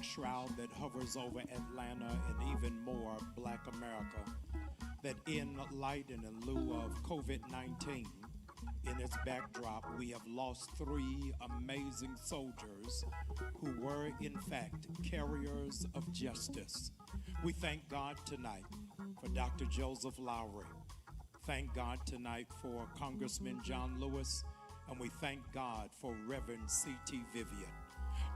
Shroud that hovers over Atlanta and even more Black America, that in light and in lieu of COVID-19, in its backdrop, we have lost 3 amazing soldiers who were, in fact, carriers of justice. We thank God tonight for Dr. Joseph Lowry. Thank God tonight for Congressman John Lewis, and we thank God for Reverend C.T. Vivian.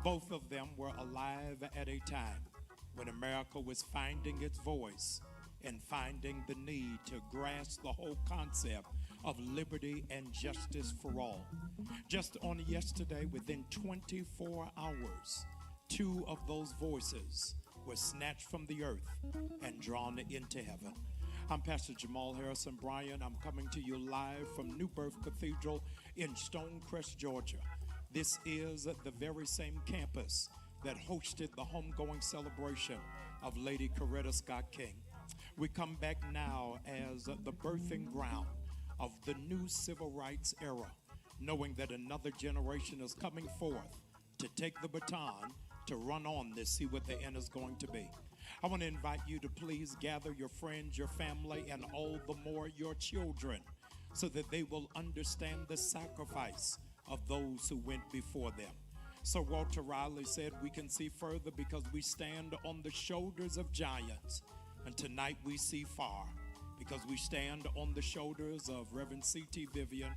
Both of them were alive at a time when America was finding its voice and finding the need to grasp the whole concept of liberty and justice for all. Just on yesterday, within 24 hours, 2 of those voices were snatched from the earth and drawn into heaven. I'm Pastor Jamal Harrison Bryan. I'm coming to you live from New Birth Cathedral in Stonecrest, Georgia. This is the very same campus that hosted the homegoing celebration of Lady Coretta Scott King. We come back now as the birthing ground of the new civil rights era, knowing that another generation is coming forth to take the baton, to run on this, see what the end is going to be. I want to invite you to please gather your friends, your family, and all the more your children, so that they will understand the sacrifice of those who went before them. Sir Walter Riley said, we can see further because we stand on the shoulders of giants. And tonight we see far because we stand on the shoulders of Reverend C.T. Vivian,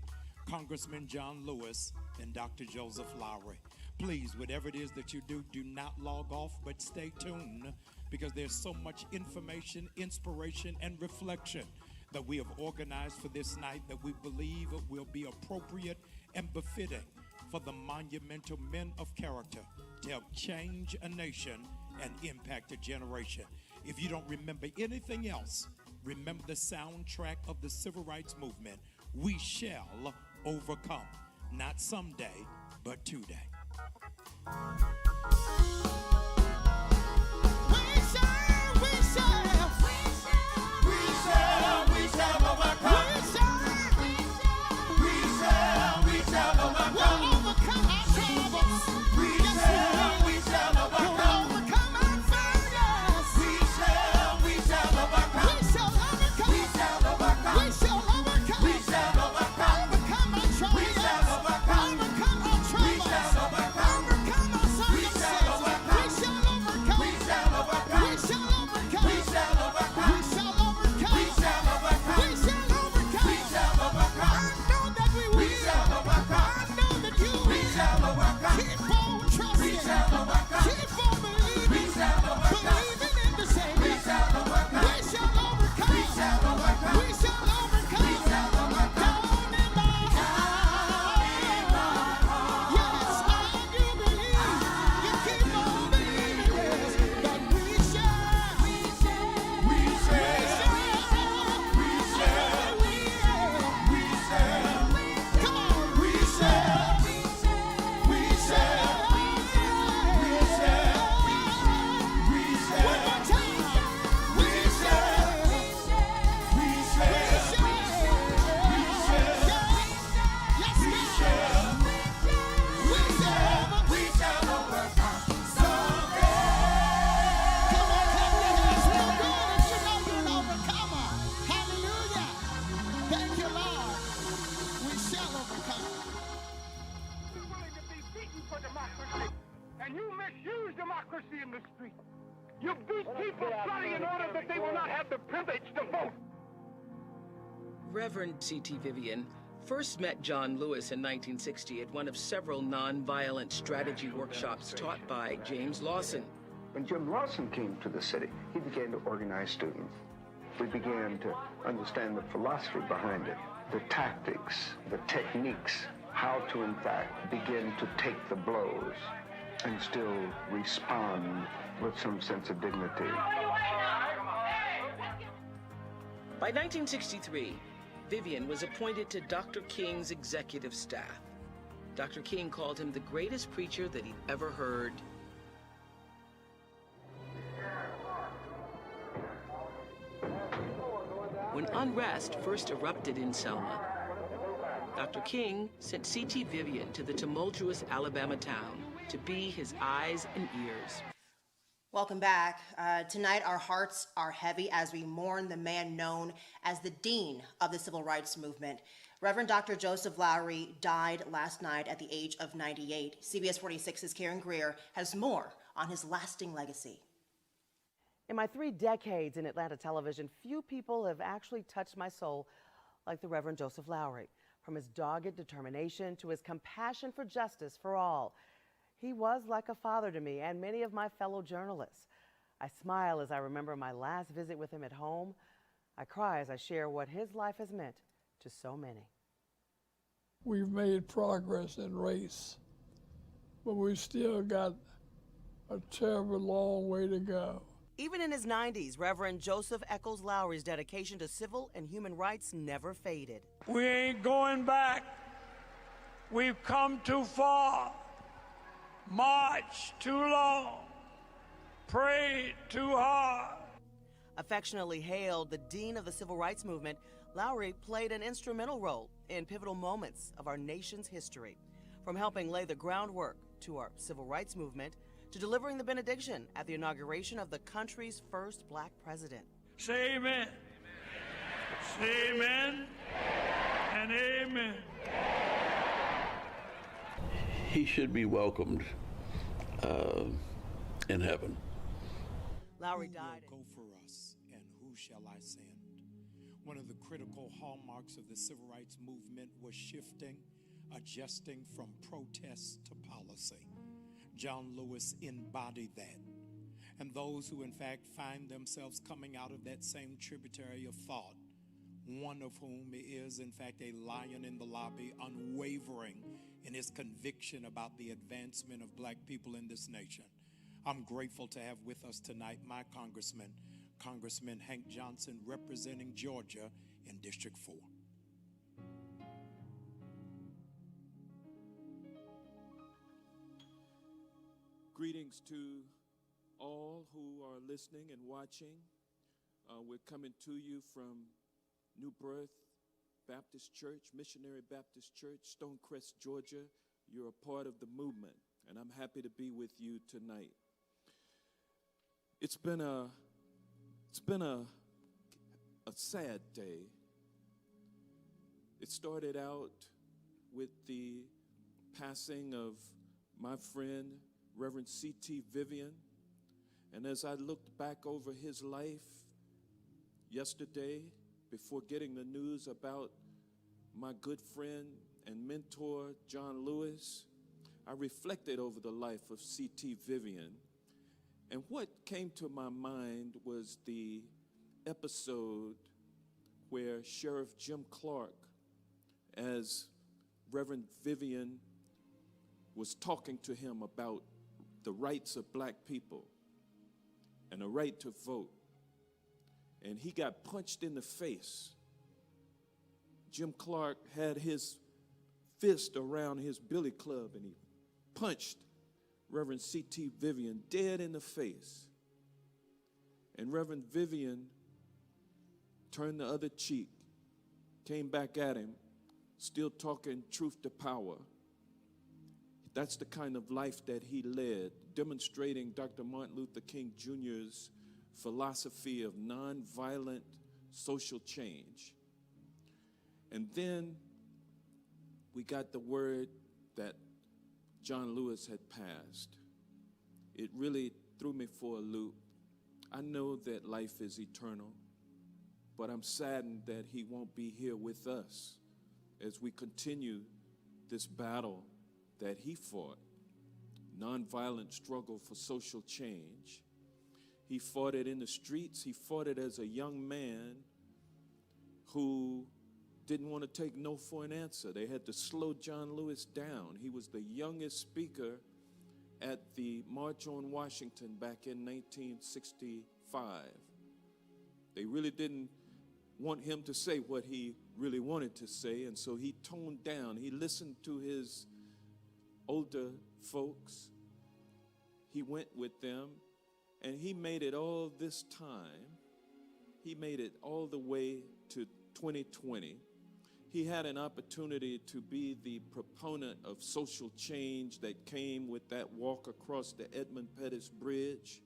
Congressman John Lewis, and Dr. Joseph Lowry. Please, whatever it is that you do, do not log off, but stay tuned because there's so much information, inspiration, and reflection that we have organized for this night that we believe will be appropriate and befitting for the monumental men of character to help change a nation and impact a generation. If you don't remember anything else, remember the soundtrack of the civil rights movement. We shall overcome, not someday, but today. the street. You beat people bloody in order that they will not have the privilege to vote. Reverend C.T. Vivian first met John Lewis in 1960 at one of several nonviolent strategy workshops taught by James Lawson. When Jim Lawson came to the city, he began to organize students. We began to understand the philosophy behind it, the tactics, the techniques, how to, in fact, begin to take the blows and still respond with some sense of dignity. By 1963, Vivian was appointed to Dr. King's executive staff. Dr. King called him the greatest preacher that he'd ever heard. When unrest first erupted in Selma, Dr. King sent C.T. Vivian to the tumultuous Alabama town to be his eyes and ears. Welcome back. Tonight, our hearts are heavy as we mourn the man known as the Dean of the Civil Rights Movement. Reverend Dr. Joseph Lowery died last night at the age of 98. CBS46's Karen Greer has more on his lasting legacy. In my 3 decades in Atlanta television, few people have actually touched my soul like the Reverend Joseph Lowery. From his dogged determination to his compassion for justice for all, he was like a father to me and many of my fellow journalists. I smile as I remember my last visit with him at home. I cry as I share what his life has meant to so many. We've made progress in race, but we still got a terrible long way to go. Even in his 90s, Reverend Joseph Eccles Lowery's dedication to civil and human rights never faded. We ain't going back. We've come too far, marched too long, prayed too hard. Affectionately hailed the Dean of the Civil Rights Movement, Lowery played an instrumental role in pivotal moments of our nation's history, from helping lay the groundwork to our civil rights movement to delivering the benediction at the inauguration of the country's first black president. Say amen. Say amen and amen. He should be welcomed in heaven. Lowery died. Who will go for us, and who shall I send? One of the critical hallmarks of the civil rights movement was shifting, adjusting from protest to policy. John Lewis embodied that. And those who in fact find themselves coming out of that same tributary of thought, one of whom is in fact a lion in the lobby, unwavering in his conviction about the advancement of black people in this nation. I'm grateful to have with us tonight my Congressman Hank Johnson, representing Georgia in District 4. Greetings to all who are listening and watching. We're coming to you from New Birth Baptist Church, Missionary Baptist Church, Stonecrest, Georgia. You're a part of the movement, and I'm happy to be with you tonight. It's been a sad day. It started out with the passing of my friend, Reverend C.T. Vivian. And as I looked back over his life yesterday, before getting the news about my good friend and mentor, John Lewis, I reflected over the life of C.T. Vivian. And what came to my mind was the episode where Sheriff Jim Clark, as Reverend Vivian was talking to him about the rights of black people and the right to vote, and he got punched in the face. Jim Clark had his fist around his billy club, and he punched Reverend C.T. Vivian dead in the face. And Reverend Vivian turned the other cheek, came back at him, still talking truth to power. That's the kind of life that he led, demonstrating Dr. Martin Luther King Jr.'s philosophy of nonviolent social change. And then we got the word that John Lewis had passed. It really threw me for a loop. I know that life is eternal, but I'm saddened that he won't be here with us as we continue this battle that he fought, nonviolent struggle for social change. He fought it in the streets. He fought it as a young man who didn't want to take no for an answer. They had to slow John Lewis down. He was the youngest speaker at the March on Washington back in 1965. They really didn't want him to say what he really wanted to say, and so he toned down. He listened to his older folks. He went with them, and he made it all this time. He made it all the way to 2020. He had an opportunity to be the proponent of social change that came with that walk across the Edmund Pettus Bridge.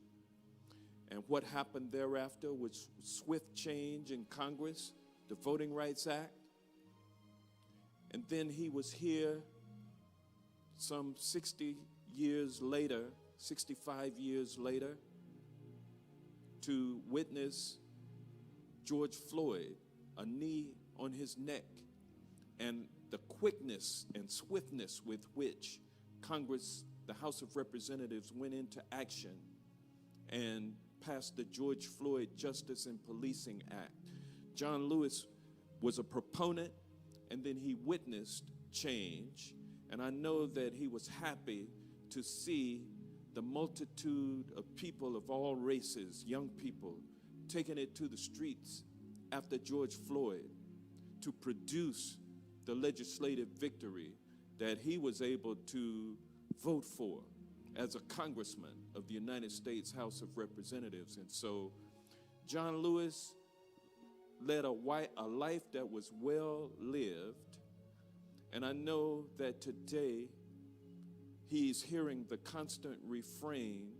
And what happened thereafter was swift change in Congress, the Voting Rights Act. And then he was here some 60 years later, 65 years later, to witness George Floyd, a knee on his neck, and the quickness and swiftness with which Congress, the House of Representatives, went into action and passed the George Floyd Justice and Policing Act. John Lewis was a proponent, and then he witnessed change, and I know that he was happy to see the multitude of people of all races, young people, taking it to the streets after George Floyd to produce the legislative victory that he was able to vote for as a congressman of the United States House of Representatives. And so John Lewis led a life that was well lived, and I know that today he's hearing the constant refrain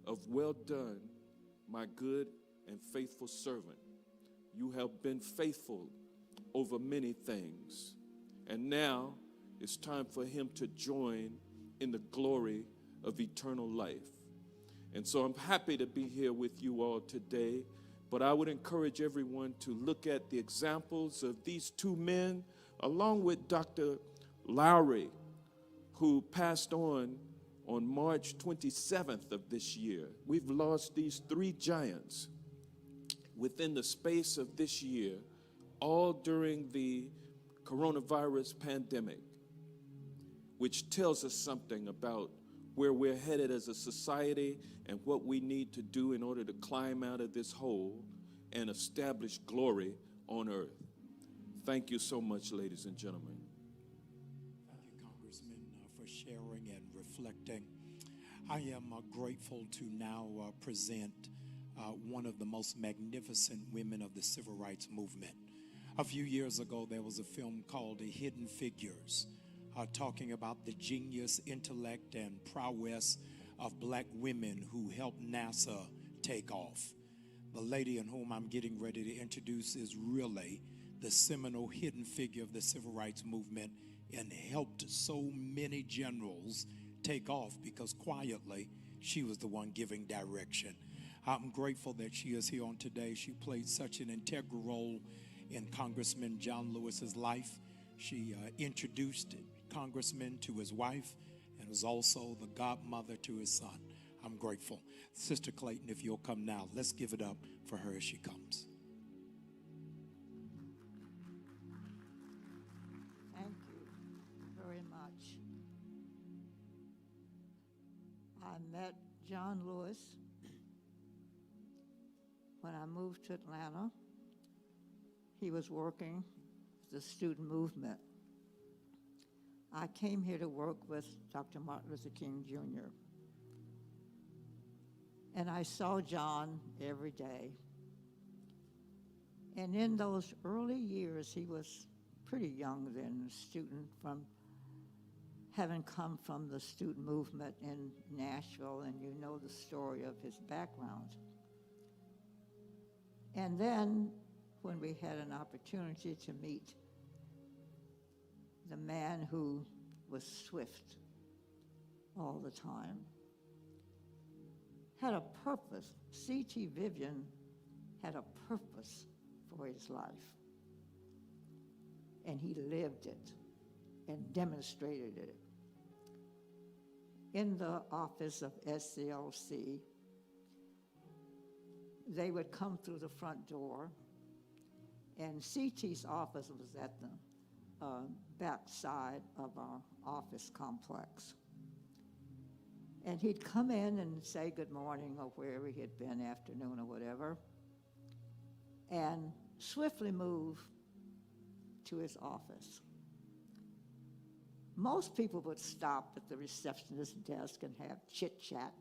of, "Well done, my good and faithful servant. You have been faithful over many things." And now it's time for him to join in the glory of eternal life. And so I'm happy to be here with you all today, but I would encourage everyone to look at the examples of these two men, along with Dr. Lowry, who passed on March 27th of this year. We've lost these three giants within the space of this year, all during the coronavirus pandemic, which tells us something about where we're headed as a society and what we need to do in order to climb out of this hole and establish glory on earth. Thank you so much, ladies and gentlemen. Thank you, Congressman, for sharing and reflecting. I am grateful to now present one of the most magnificent women of the civil rights movement. A few years ago, there was a film called Hidden Figures, talking about the genius, intellect, and prowess of black women who helped NASA take off. The lady in whom I'm getting ready to introduce is really the seminal hidden figure of the civil rights movement and helped so many generals take off because quietly she was the one giving direction. I'm grateful that she is here on today. She played such an integral role in Congressman John Lewis's life. She introduced Congressman to his wife and was also the godmother to his son. I'm grateful. Sister Clayton, if you'll come now, let's give it up for her as she comes. Thank you very much. I met John Lewis when I moved to Atlanta. He was working with the student movement. I came here to work with Dr. Martin Luther King Jr. And I saw John every day. And in those early years, he was pretty young then, a student from having come from the student movement in Nashville, and you know the story of his background. And then when we had an opportunity to meet the man who was swift all the time, had a purpose. C.T. Vivian had a purpose for his life. And he lived it and demonstrated it. In the office of SCLC, they would come through the front door, and C.T.'s office was at the back side of our office complex. And he'd come in and say good morning or wherever he had been, afternoon or whatever, and swiftly move to his office. Most people would stop at the receptionist's desk and have chit-chat.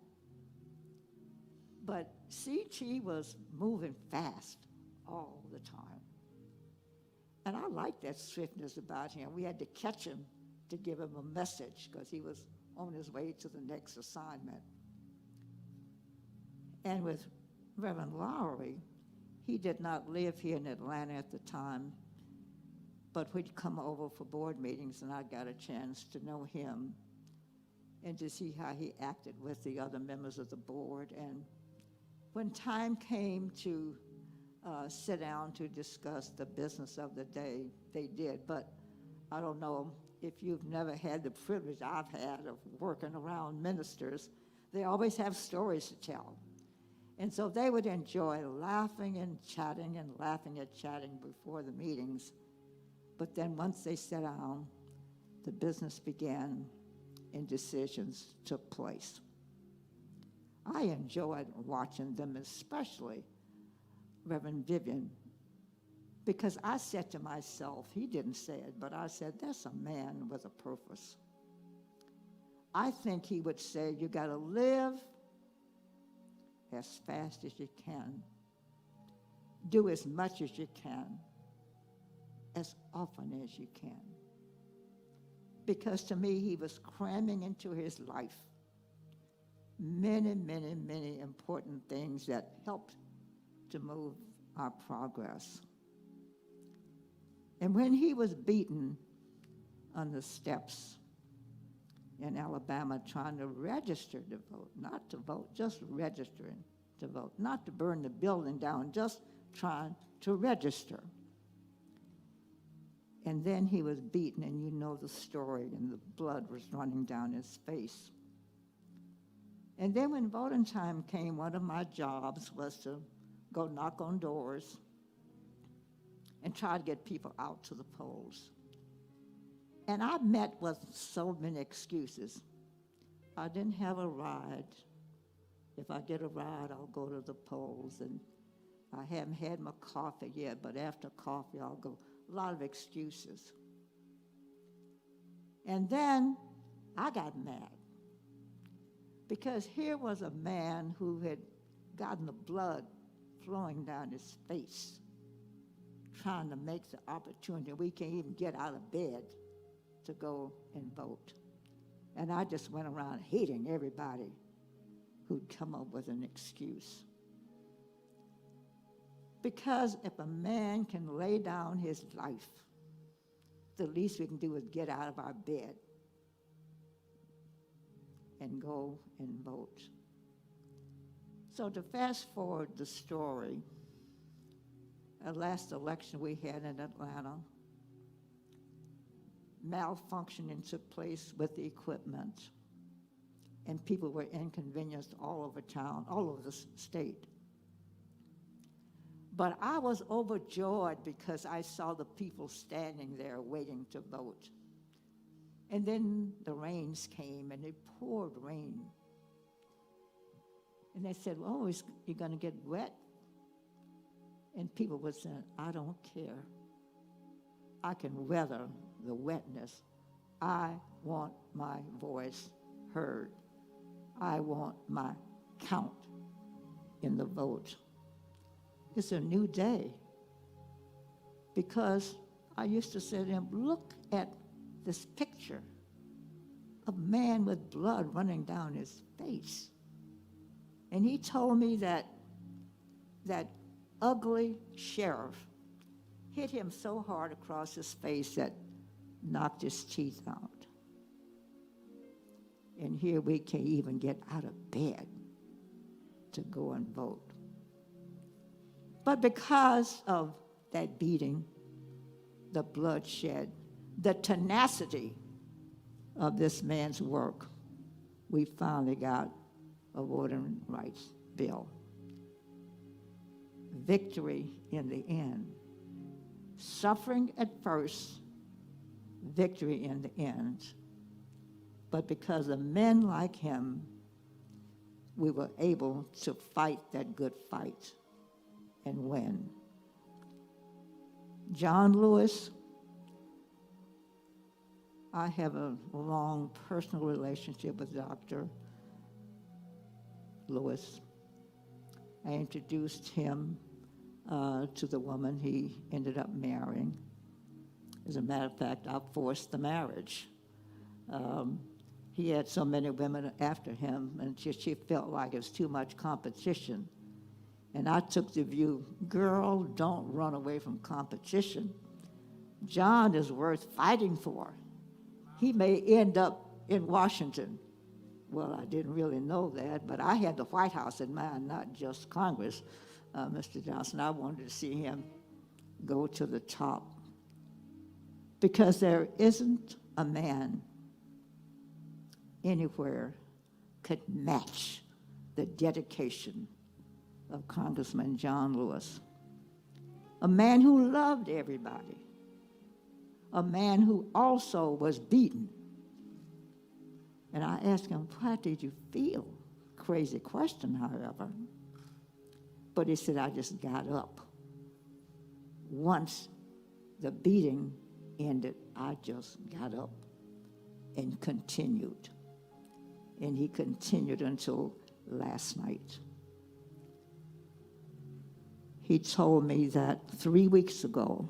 But C.T. was moving fast all the time. And I liked that swiftness about him. We had to catch him to give him a message because he was on his way to the next assignment. And with Reverend Lowry, he did not live here in Atlanta at the time, but we'd come over for board meetings, and I got a chance to know him and to see how he acted with the other members of the board. And when time came to sit down to discuss the business of the day, they did. But I don't know if you've never had the privilege I've had of working around ministers. They always have stories to tell. And so they would enjoy laughing and chatting and laughing and chatting before the meetings. But then once they sat down, the business began and decisions took place. I enjoyed watching them, especially Reverend Vivian, because I said to myself, he didn't say it, but I said, that's a man with a purpose. I think he would say, you got to live as fast as you can, do as much as you can, as often as you can. Because to me, he was cramming into his life many, many, many important things that helped to move our progress. And when he was beaten on the steps in Alabama trying to register to vote, not to vote, just registering to vote, not to burn the building down, just trying to register. And then he was beaten, and you know the story, and the blood was running down his face. And then when voting time came, one of my jobs was to go knock on doors and try to get people out to the polls. And I met with so many excuses. I didn't have a ride. If I get a ride, I'll go to the polls. And I haven't had my coffee yet, but after coffee, I'll go. A lot of excuses. And then I got mad because here was a man who had gotten the blood flowing down his face, trying to make the opportunity. We can't even get out of bed to go and vote. And I just went around hating everybody who'd come up with an excuse. Because if a man can lay down his life, the least we can do is get out of our bed and go and vote. So to fast forward the story, at last election we had in Atlanta, malfunctioning took place with the equipment, and people were inconvenienced all over town, all over the state. But I was overjoyed because I saw the people standing there waiting to vote. And then the rains came, and they poured rain. And they said, oh, you're going to get wet? And people would say, I don't care. I can weather the wetness. I want my voice heard. I want my count in the vote. It's a new day. Because I used to say to him, look at this picture of a man with blood running down his face. And he told me that that ugly sheriff hit him so hard across his face that knocked his teeth out. And here we can't even get out of bed to go and vote. But because of that beating, the bloodshed, the tenacity of this man's work, we finally got a voting rights bill. Victory in the end. Suffering at first, victory in the end. But because of men like him, we were able to fight that good fight and win. John Lewis, I have a long personal relationship with Dr. Lewis. I introduced him to the woman he ended up marrying. As a matter of fact, I forced the marriage. He had so many women after him, and she felt like it was too much competition. And I took the view, girl, don't run away from competition. John is worth fighting for. He may end up in Washington. Well, I didn't really know that, but I had the White House in mind, not just Congress, Mr. Johnson. I wanted to see him go to the top. Because there isn't a man anywhere could match the dedication of Congressman John Lewis. A man who loved everybody. A man who also was beaten. And I asked him, how did you feel? Crazy question, however. But he said, I just got up. Once the beating ended, I just got up and continued. And he continued until last night. He told me that 3 weeks ago,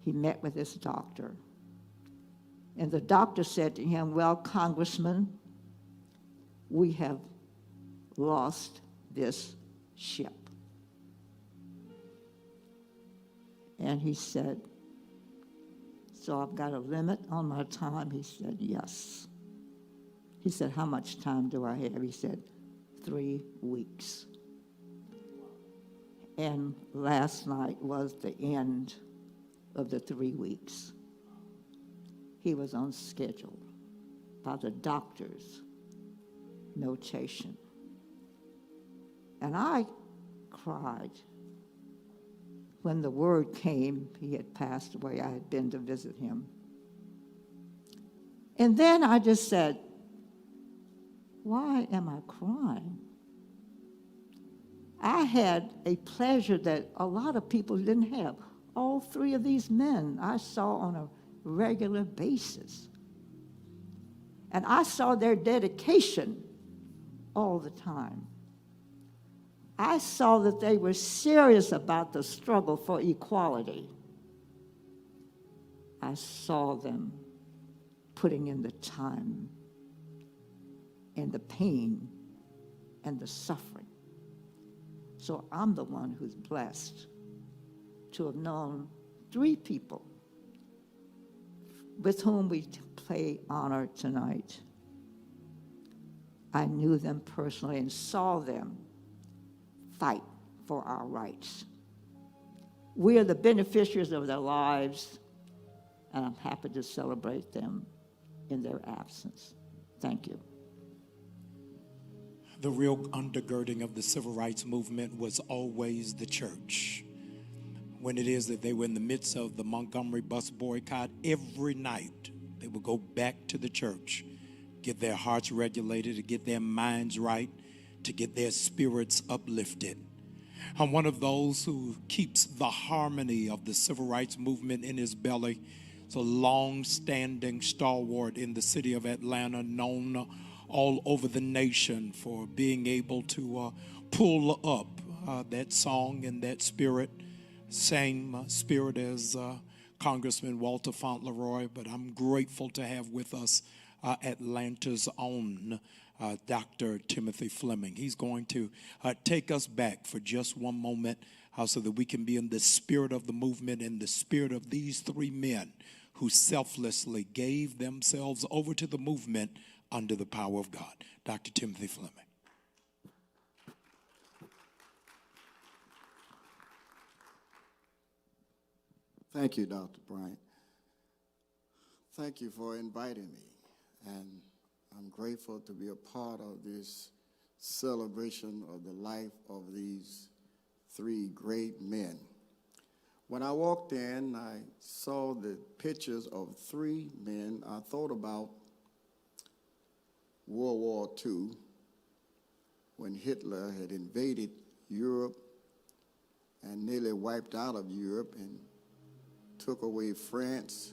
he met with his doctor. And the doctor said to him, well, Congressman, we have lost this ship. And he said, so I've got a limit on my time? He said, yes. He said, how much time do I have? He said, 3 weeks. And last night was the end of the 3 weeks. He was on schedule by the doctor's notation. And I cried when the word came he had passed away. I had been to visit him. And then I just said, why am I crying? I had a pleasure that a lot of people didn't have. All three of these men I saw on a regular basis. And I saw their dedication all the time. I saw that they were serious about the struggle for equality. I saw them putting in the time and the pain and the suffering. So I'm the one who's blessed to have known 3 people with whom we pay honor tonight. I knew them personally and saw them fight for our rights. We are the beneficiaries of their lives, and I'm happy to celebrate them in their absence. Thank you. The real undergirding of the civil rights movement was always the church. When it is that they were in the midst of the Montgomery bus boycott, every night they would go back to the church, get their hearts regulated, to get their minds right, to get their spirits uplifted. I'm one of those who keeps the harmony of the civil rights movement in his belly. It's a long-standing stalwart in the city of Atlanta, known all over the nation for being able to pull up that song and that spirit, same spirit as Congressman Walter Fauntleroy. But I'm grateful to have with us Atlanta's own Dr. Timothy Fleming. He's going to take us back for just one moment so that we can be in the spirit of the movement, in the spirit of these 3 men who selflessly gave themselves over to the movement under the power of God. Dr. Timothy Fleming. Thank you, Dr. Bryant. Thank you for inviting me, and I'm grateful to be a part of this celebration of the life of these three great men. When I walked in, I saw the pictures of three men. I thought about World War II, when Hitler had invaded Europe and nearly wiped out of Europe and took away France,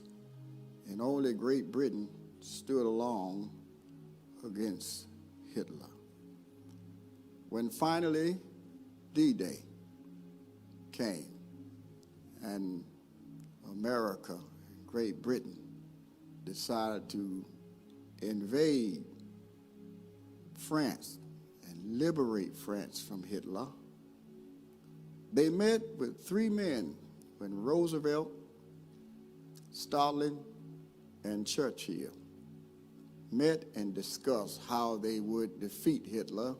and only Great Britain stood along against Hitler. When finally D-Day came and America, Great Britain, decided to invade France and liberate France from Hitler, they met with three men, when Roosevelt, Stalin, and Churchill met and discussed how they would defeat Hitler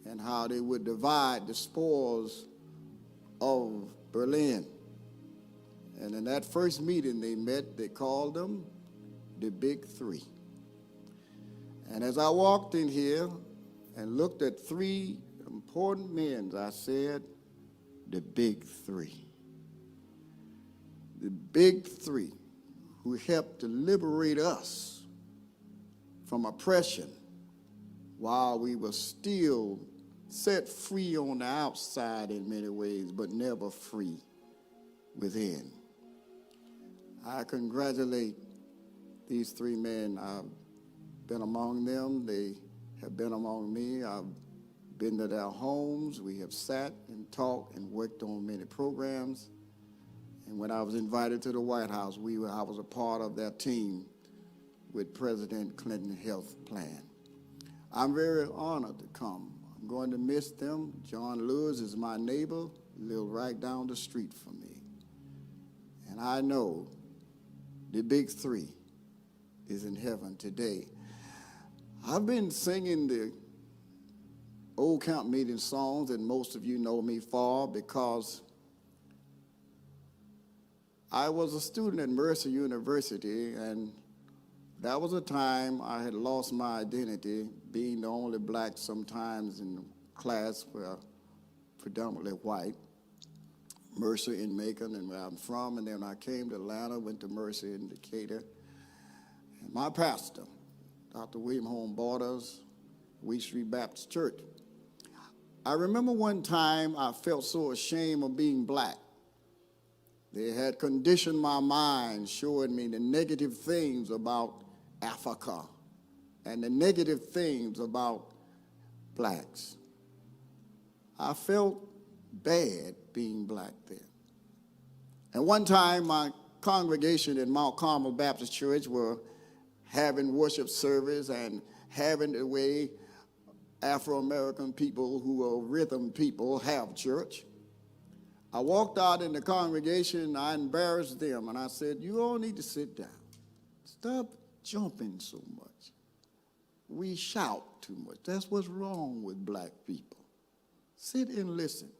and how they would divide the spoils of Berlin. And in that first meeting they met, they called them the Big Three. And as I walked in here and looked at three important men, I said, the Big Three. The Big Three who helped to liberate us from oppression while we were still set free on the outside in many ways, but never free within. I congratulate these three men. I've been among them. They have been among me. I've been to their homes. We have sat and talked and worked on many programs. And when I was invited to the White House, I was a part of that team with President Clinton's health plan. I'm very honored to come. I'm going to miss them. John Lewis is my neighbor, lives right down the street from me. And I know the Big Three is in heaven today. I've been singing the old camp meeting songs that most of you know me for because I was a student at Mercer University, and that was a time I had lost my identity, being the only black sometimes in the class where predominantly white. Mercer in Macon, and where I'm from, and then I came to Atlanta, went to Mercer in Decatur. And my pastor, Dr. William Home Borders, Wheat Street Baptist Church. I remember one time I felt so ashamed of being black. They had conditioned my mind, showing me the negative things about Africa and the negative things about blacks. I felt bad being black then. And one time my congregation at Mount Carmel Baptist Church were having worship service and having the way Afro-American people who are rhythm people have church. I walked out in the congregation and I embarrassed them and I said, you all need to sit down. Stop jumping so much. We shout too much. That's what's wrong with black people. Sit and listen.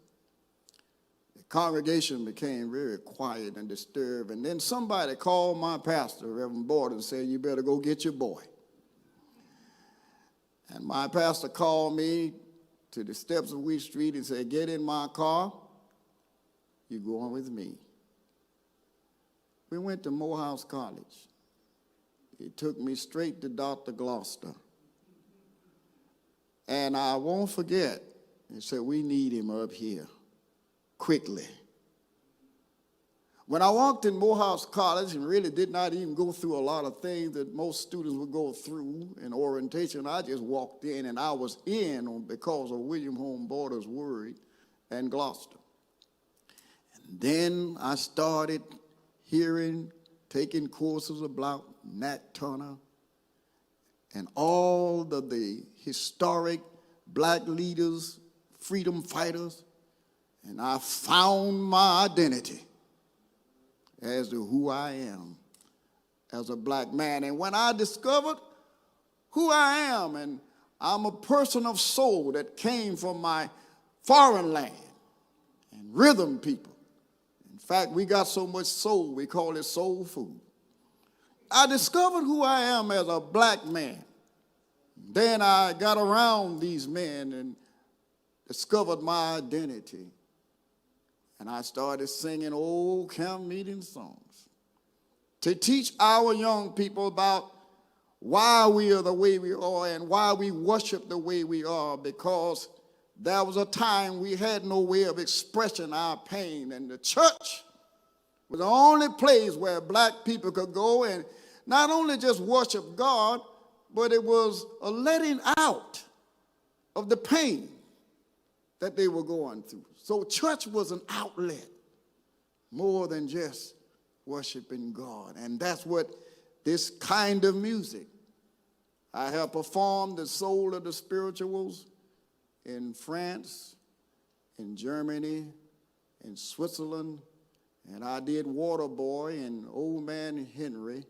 The congregation became very quiet and disturbed, and then somebody called my pastor, Reverend Borden, and said, you better go get your boy. And my pastor called me to the steps of Wheat Street and said, get in my car. You're going with me. We went to Morehouse College. He took me straight to Dr. Gloucester. And I won't forget, he said, we need him up here quickly. When I walked in Morehouse College and really did not even go through a lot of things that most students would go through in orientation, I just walked in, and I was in because of William Home Borders' word and Gloucester. And then I started taking courses about Nat Turner and all of the historic black leaders, freedom fighters, and I found my identity as to who I am as a black man. And when I discovered who I am, and I'm a person of soul that came from my foreign land and rhythm people and fact, we got so much soul, we call it soul food. I discovered who I am as a black man. Then I got around these men and discovered my identity. And I started singing old camp meeting songs to teach our young people about why we are the way we are and why we worship the way we are, because there was a time we had no way of expressing our pain, and the church was the only place where black people could go and not only just worship God, but it was a letting out of the pain that they were going through. So church was an outlet more than just worshiping God. And that's what this kind of music. I have performed the Soul of the Spirituals in France, in Germany, in Switzerland, and I did Waterboy and Old Man Henry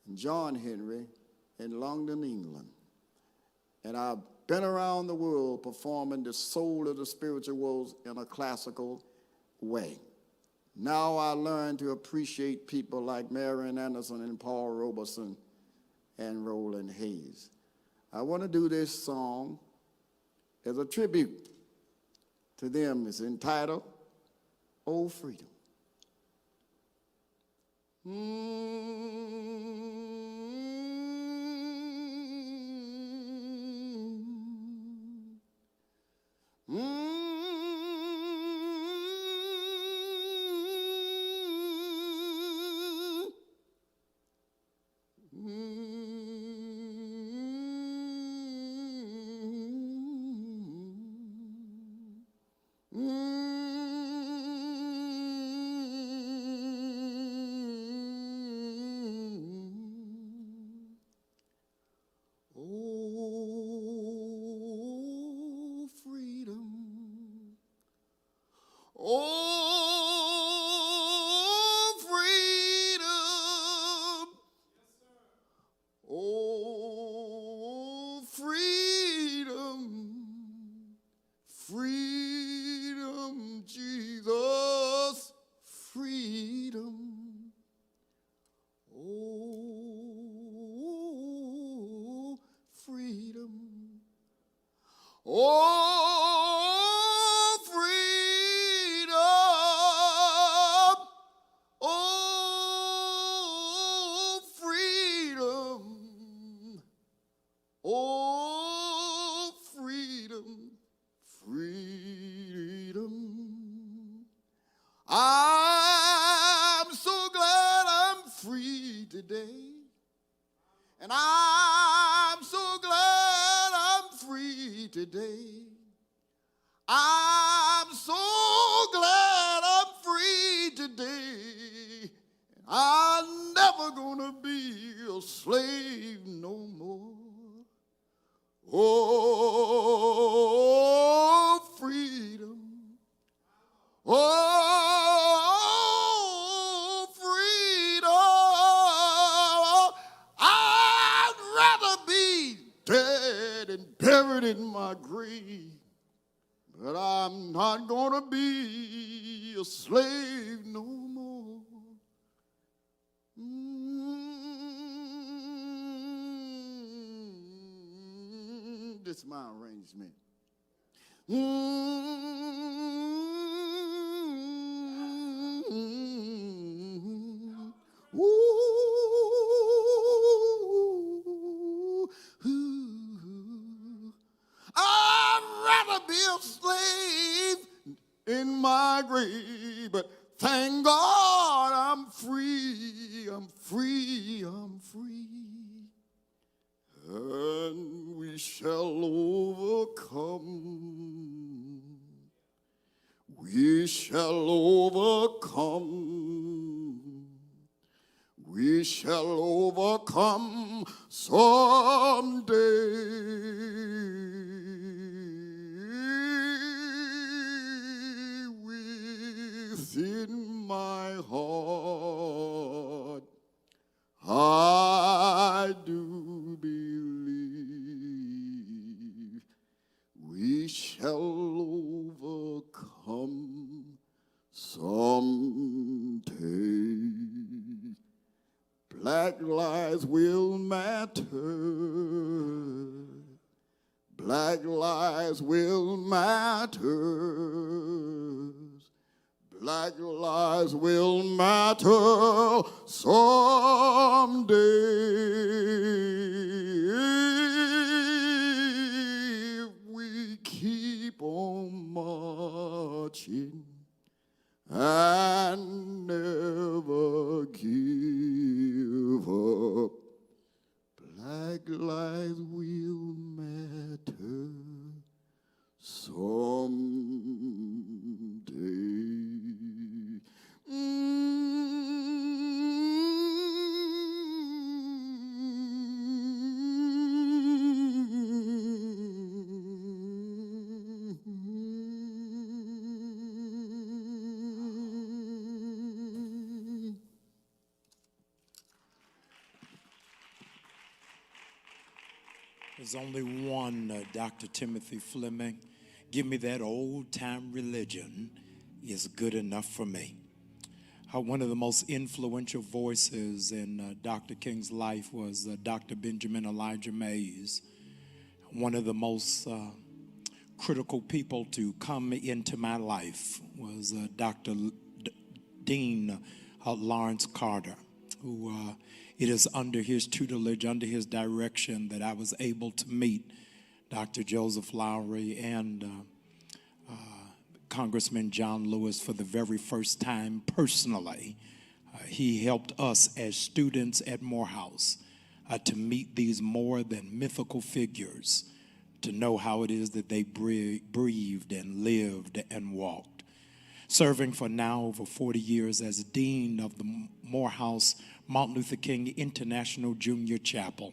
and John Henry in London, England. And I've been around the world performing the Soul of the Spirituals in a classical way. Now I learn to appreciate people like Marian Anderson and Paul Robeson and Roland Hayes. I want to do this song as a tribute to them. It's entitled, "Oh Freedom." Freedom, Jesus, freedom. Oh, freedom. Oh, freedom. Oh, freedom. Oh, freedom. Freedom. I'm so glad I'm free today. And I'm so glad I'm free today. I'm so glad I'm free today. I'm never gonna be a slave no more. Oh, freedom. Oh, freedom. I'd rather be dead and buried in my grave, but I'm not gonna be a slave no more. This is my arrangement. I'd rather be a slave in my grave, but thank God I'm free, I'm free, I'm free. And we shall overcome. We shall overcome. We shall overcome someday. Within my heart, I do believe we shall overcome someday. Black lives will matter. Black lives will matter. Black lives will matter someday if we keep on marching and never give up. Black lives will matter someday. There's only one, Dr. Timothy Fleming. Give me that old-time religion is good enough for me. One of the most influential voices in Dr. King's life was Dr. Benjamin Elijah Mays. One of the most critical people to come into my life was Dr. Dean Lawrence Carter, who it is under his tutelage, under his direction, that I was able to meet Dr. Joseph Lowry and Congressman John Lewis for the very first time personally. He helped us as students at Morehouse to meet these more than mythical figures, to know how it is that they breathed and lived and walked. Serving for now over 40 years as Dean of the Morehouse Martin Luther King International Junior Chapel.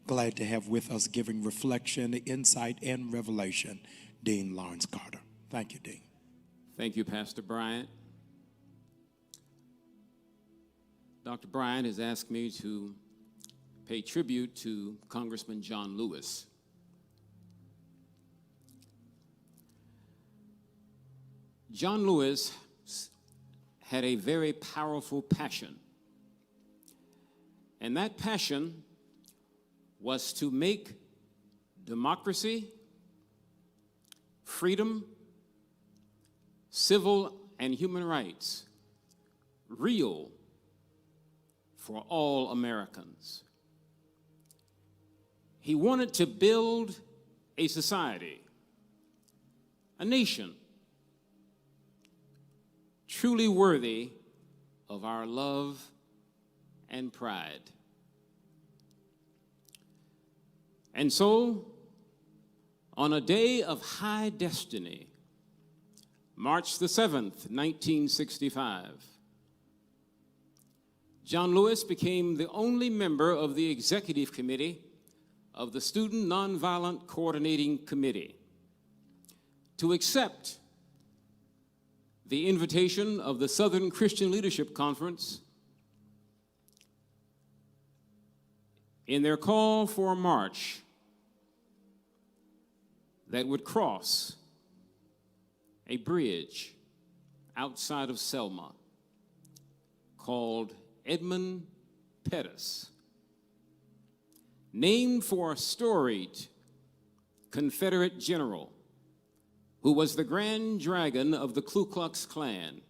Glad to have with us, giving reflection, insight, and revelation, Dean Lawrence Carter. Thank you, Dean. Thank you, Pastor Bryant. Dr. Bryant has asked me to pay tribute to Congressman John Lewis. John Lewis had a very powerful passion, and that passion was to make democracy, freedom, civil and human rights real for all Americans. He wanted to build a society, a nation, truly worthy of our love and pride. And so, on a day of high destiny, March the 7th, 1965, John Lewis became the only member of the executive committee of the Student Nonviolent Coordinating Committee to accept the invitation of the Southern Christian Leadership Conference in their call for a march that would cross a bridge outside of Selma called Edmund Pettus, named for a storied Confederate general who was the Grand Dragon of the Ku Klux Klan.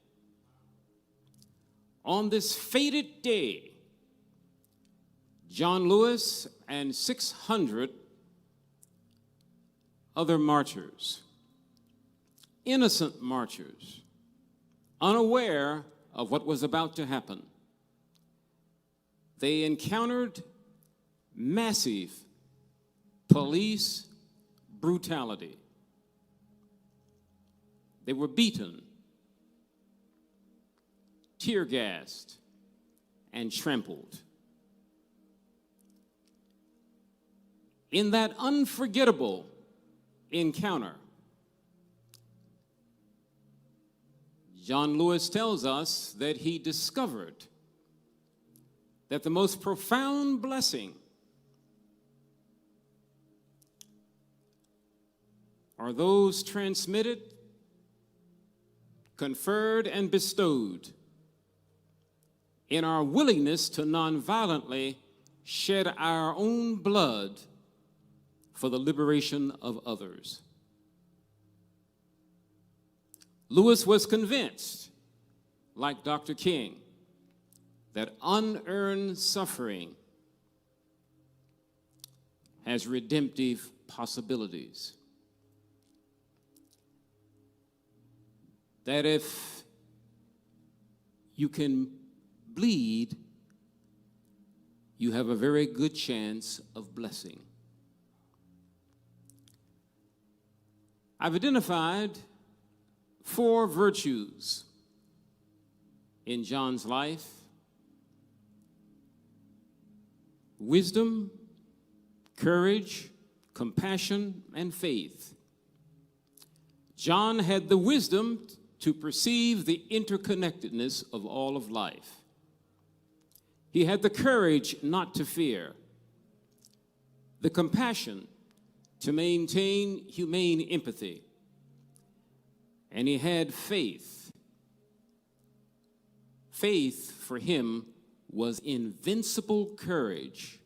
On this fated day, John Lewis and 600 other marchers, innocent marchers, unaware of what was about to happen, they encountered massive police brutality. They were beaten, tear gassed, and trampled. In that unforgettable encounter, John Lewis tells us that he discovered that the most profound blessing are those transmitted, conferred, and bestowed in our willingness to nonviolently shed our own blood for the liberation of others. Lewis was convinced, like Dr. King, that unearned suffering has redemptive possibilities. That if you can bleed, you have a very good chance of blessing. I've identified 4 virtues in John's life: wisdom, courage, compassion, and faith. John had the wisdom to perceive the interconnectedness of all of life. He had the courage not to fear, the compassion to maintain humane empathy, and he had faith. Faith for him was invincible courage.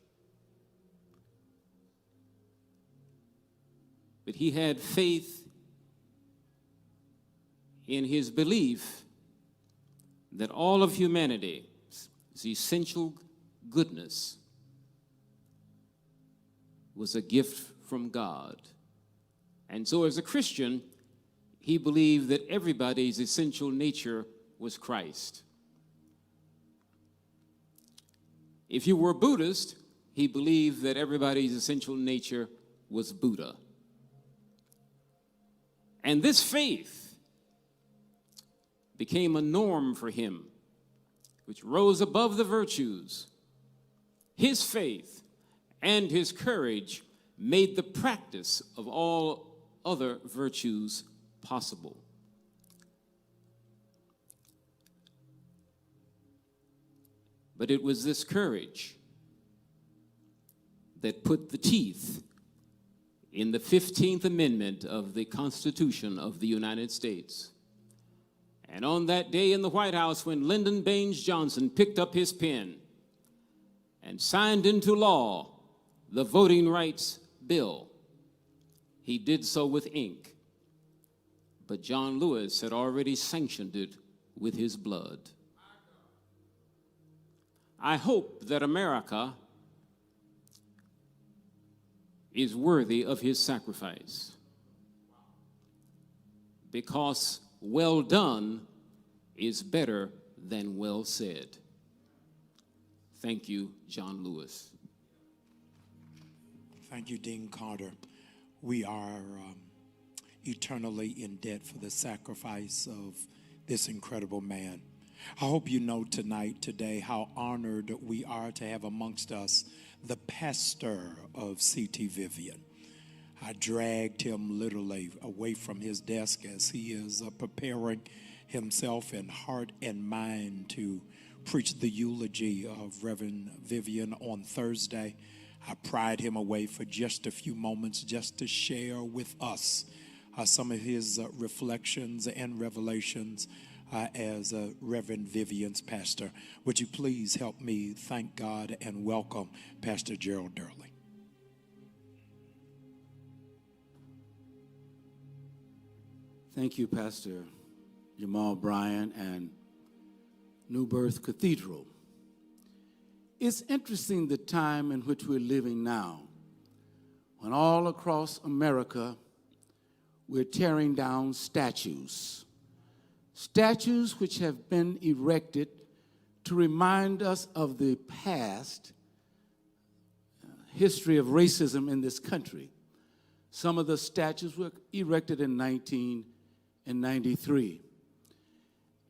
But he had faith in his belief that all of humanity's essential goodness was a gift from God. And so as a Christian, he believed that everybody's essential nature was Christ. If you were a Buddhist, he believed that everybody's essential nature was Buddha. And this faith became a norm for him, which rose above the virtues. His faith and his courage made the practice of all other virtues possible. But it was this courage that put the teeth in the 15th Amendment of the Constitution of the United States. And on that day in the White House, when Lyndon Baines Johnson picked up his pen and signed into law the Voting Rights Bill, he did so with ink. But John Lewis had already sanctioned it with his blood. I hope that America is worthy of his sacrifice, because well done is better than well said. Thank you, John Lewis. Thank you, Dean Carter. We are eternally in debt for the sacrifice of this incredible man. I hope you know today, how honored we are to have amongst us the pastor of C.T. Vivian. I dragged him literally away from his desk as he is preparing himself in heart and mind to preach the eulogy of Reverend Vivian on Thursday. I pried him away for just a few moments just to share with us some of his reflections and revelations as Reverend Vivian's pastor. Would you please help me thank God and welcome Pastor Gerald Durley. Thank you, Pastor Jamal Bryan and New Birth Cathedral. It's interesting the time in which we're living now, when all across America we're tearing down statues. Statues which have been erected to remind us of the past history of racism in this country. Some of the statues were erected in 1993.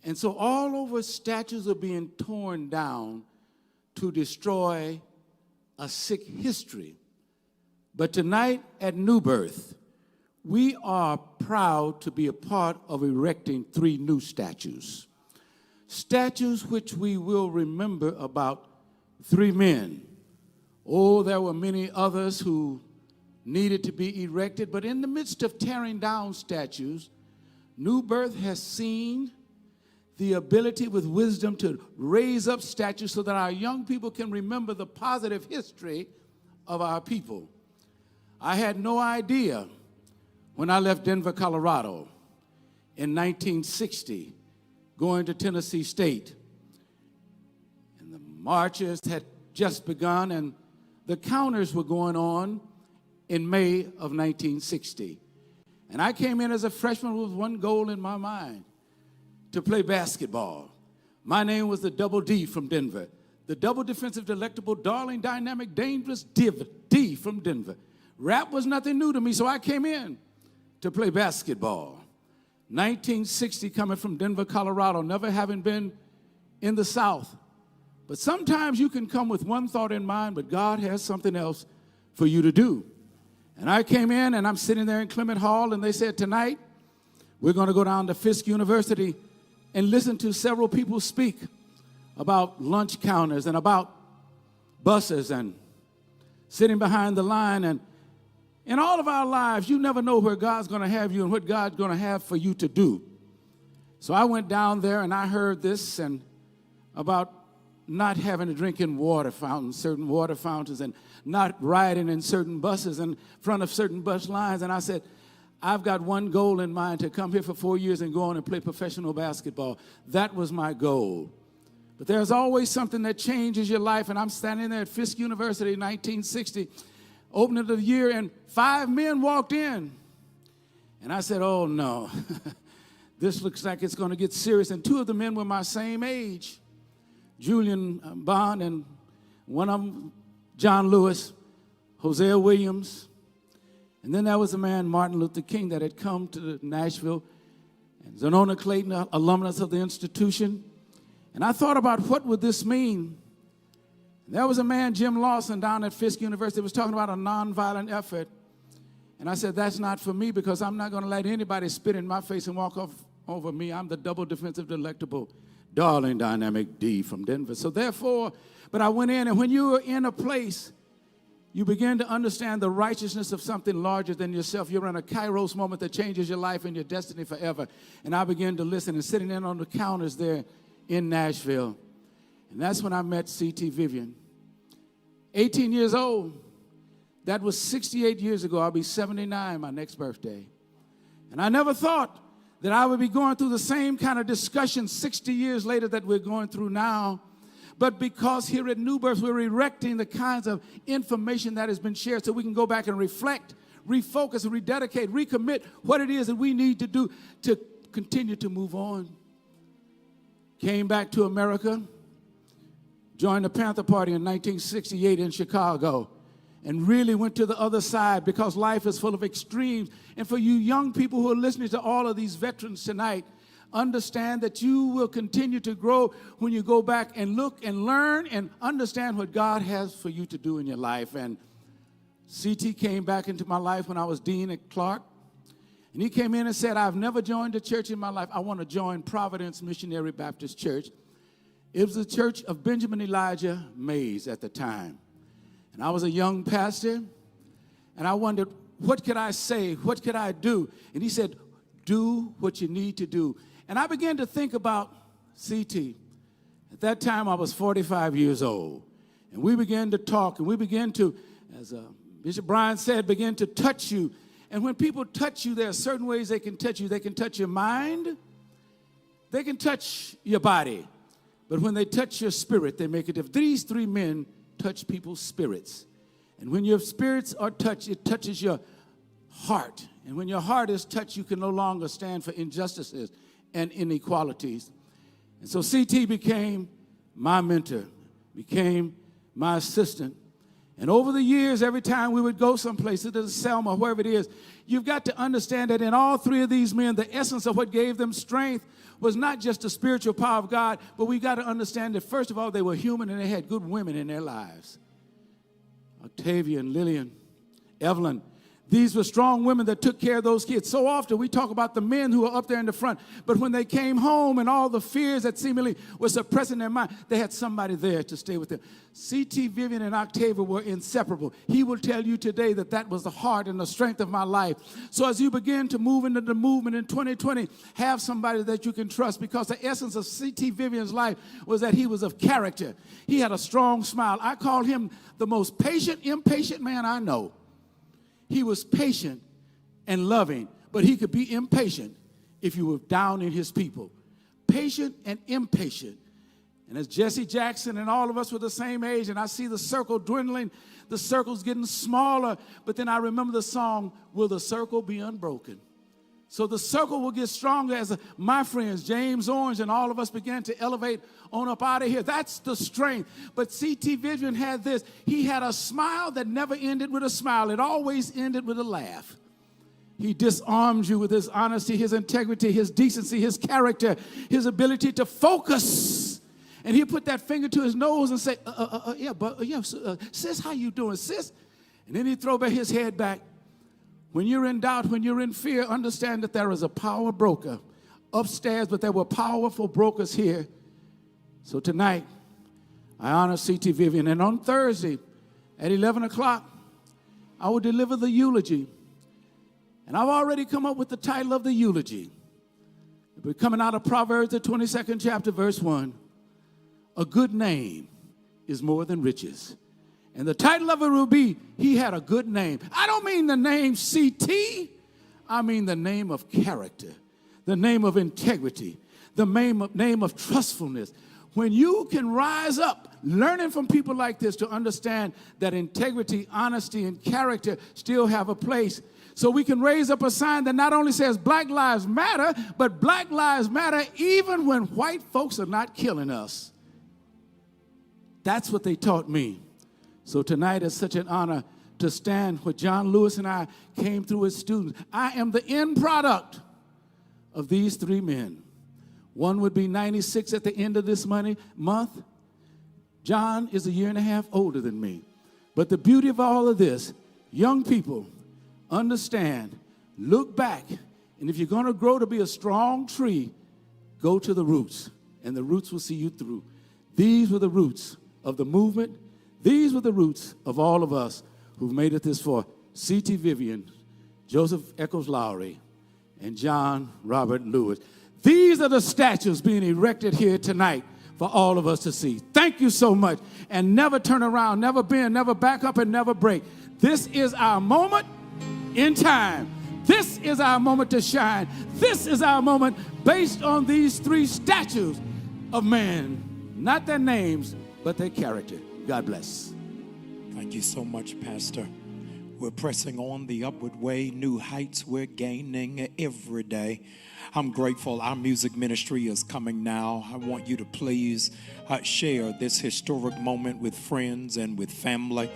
And so all over, statues are being torn down to destroy a sick history. But tonight at New Birth, we are proud to be a part of erecting 3 new statues. Statues which we will remember about 3 men. Oh, there were many others who needed to be erected, but in the midst of tearing down statues, New Birth has seen the ability with wisdom to raise up statues so that our young people can remember the positive history of our people. I had no idea when I left Denver, Colorado in 1960, going to Tennessee State. And the marches had just begun, and the counters were going on in May of 1960. And I came in as a freshman with one goal in my mind, to play basketball. My name was the Double D from Denver. The double defensive, delectable, darling, dynamic, dangerous D from Denver. Rap was nothing new to me, so I came in to play basketball. 1960, coming from Denver, Colorado, never having been in the South. But sometimes you can come with one thought in mind, but God has something else for you to do. And I came in, and I'm sitting there in Clement Hall, and they said, tonight, we're going to go down to Fisk University and listen to several people speak about lunch counters and about buses and sitting behind the line. And in all of our lives, you never know where God's going to have you and what God's going to have for you to do. So I went down there and I heard this and about not having to drink in water fountains, certain water fountains, and not riding in certain buses in front of certain bus lines. And I said, I've got one goal in mind, to come here for 4 years and go on and play professional basketball. That was my goal. But there's always something that changes your life, and I'm standing there at Fisk University in 1960, opening of the year, and 5 men walked in. And I said, oh, no. This looks like it's going to get serious. And 2 of the men were my same age, Julian Bond, and one of them, John Lewis, Hosea Williams. And then there was a man, Martin Luther King, that had come to Nashville, and Zenona Clayton, an alumnus of the institution. And I thought about what would this mean. There was a man, Jim Lawson, down at Fisk University, was talking about a nonviolent effort. And I said, that's not for me, because I'm not going to let anybody spit in my face and walk over me. I'm the double defensive, delectable, darling, dynamic D from Denver. So therefore, but I went in, and when you are in a place, you begin to understand the righteousness of something larger than yourself. You're in a kairos moment that changes your life and your destiny forever. And I began to listen, and sitting in on the counters there in Nashville. And that's when I met C.T. Vivian. 18 years old. That was 68 years ago. I'll be 79 my next birthday. And I never thought that I would be going through the same kind of discussion 60 years later that we're going through now. But because here at New Birth, we're erecting the kinds of information that has been shared so we can go back and reflect, refocus, rededicate, recommit what it is that we need to do to continue to move on. Came back to America, joined the Panther Party in 1968 in Chicago, and really went to the other side because life is full of extremes. And for you young people who are listening to all of these veterans tonight, understand that you will continue to grow when you go back and look and learn and understand what God has for you to do in your life. And C.T. came back into my life when I was dean at Clark. And he came in and said, I've never joined a church in my life. I want to join Providence Missionary Baptist Church. It was the church of Benjamin Elijah Mays at the time. And I was a young pastor, and I wondered, what could I say? What could I do? And he said, do what you need to do. And I began to think about C.T. At that time, I was 45 years old. And we began to talk, and we began to, as Bishop Bryan said, begin to touch you. And when people touch you, there are certain ways they can touch you. They can touch your mind. They can touch your body. But when they touch your spirit, they make a difference. These 3 men touch people's spirits. And when your spirits are touched, it touches your heart. And when your heart is touched, you can no longer stand for injustices and inequalities. And so C.T. became my mentor, became my assistant. And over the years, every time we would go someplace, to Selma, wherever it is, you've got to understand that in all 3 of these men, the essence of what gave them strength was not just the spiritual power of God, but we've got to understand that, first of all, they were human and they had good women in their lives. Octavia and Lillian, Evelyn, These were strong women that took care of those kids. So often we talk about the men who were up there in the front, but when they came home and all the fears that seemingly were suppressing their mind, they had somebody there to stay with them. C.T. Vivian and Octavia were inseparable. He will tell you today that that was the heart and the strength of my life. So as you begin to move into the movement in 2020, have somebody that you can trust, because the essence of C.T. Vivian's life was that he was of character. He had a strong smile. I call him the most patient, impatient man I know. He was patient and loving, but he could be impatient if you were down in his people. Patient and impatient. And as Jesse Jackson and all of us were the same age, and I see the circle dwindling, the circle's getting smaller, but then I remember the song, Will the Circle Be Unbroken? So the circle will get stronger as my friends, James Orange and all of us began to elevate on up out of here. That's the strength. But C.T. Vivian had this. He had a smile that never ended with a smile. It always ended with a laugh. He disarmed you with his honesty, his integrity, his decency, his character, his ability to focus. And he put that finger to his nose and say, sis, how you doing, sis? And then he'd throw back his head back. When you're in doubt, when you're in fear, understand that there is a power broker upstairs, but there were powerful brokers here. So tonight, I honor C.T. Vivian. And on Thursday at 11 o'clock, I will deliver the eulogy. And I've already come up with the title of the eulogy. We're coming out of Proverbs, the 22nd chapter, verse 1. A good name is more than riches. And the title of it will be, He Had a Good Name. I don't mean the name C.T., I mean the name of character, the name of integrity, the name of trustfulness. When you can rise up, learning from people like this to understand that integrity, honesty, and character still have a place. So we can raise up a sign that not only says Black Lives Matter, but Black Lives Matter even when white folks are not killing us. That's what they taught me. So tonight is such an honor to stand where John Lewis and I came through as students. I am the end product of these three men. One would be 96 at the end of this month. John is a year and a half older than me. But the beauty of all of this, young people, understand, look back, and if you're going to grow to be a strong tree, go to the roots, and the roots will see you through. These were the roots of the movement. These were the roots of all of us who've made it this far. C.T. Vivian, Joseph Eccles Lowry, and John Robert Lewis. These are the statues being erected here tonight for all of us to see. Thank you so much. And never turn around, never bend, never back up, and never break. This is our moment in time. This is our moment to shine. This is our moment based on these three statues of man. Not their names, but their character. God bless. Thank you so much, Pastor. We're pressing on the upward way. New heights we're gaining every day. I'm grateful. Our music ministry is coming now. I want you to please share this historic moment with friends and with family.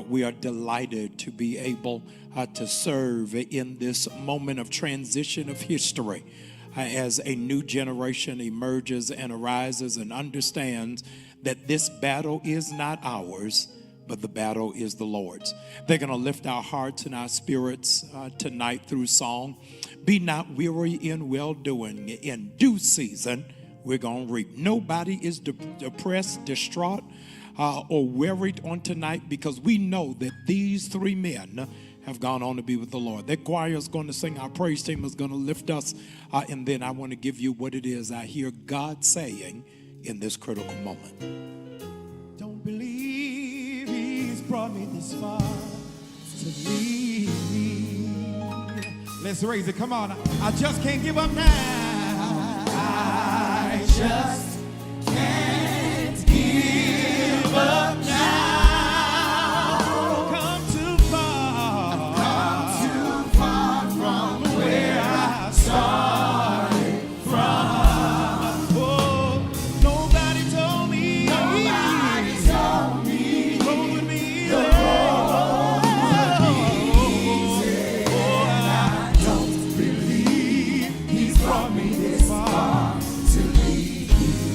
We are delighted to be able to serve in this moment of transition of history as a new generation emerges and arises and understands that this battle is not ours, but the battle is the Lord's. They're going to lift our hearts and our spirits tonight through song. Be not weary in well-doing. In due season, we're going to reap. Nobody is depressed, distraught, or worried on tonight, because we know that these three men have gone on to be with the Lord. That choir is going to sing. Our praise team is going to lift us. And then I want to give you what it is I hear God saying in this critical moment. Don't believe He's brought me this far to leave me. Let's raise it. Come on. I just can't give up now. I just can't give up now. Come too far. I've come too far from where I started from. Oh, nobody told me. Nobody told me. The road would be easy. The road would be easy. Oh, I don't believe He's brought me this far to leave me.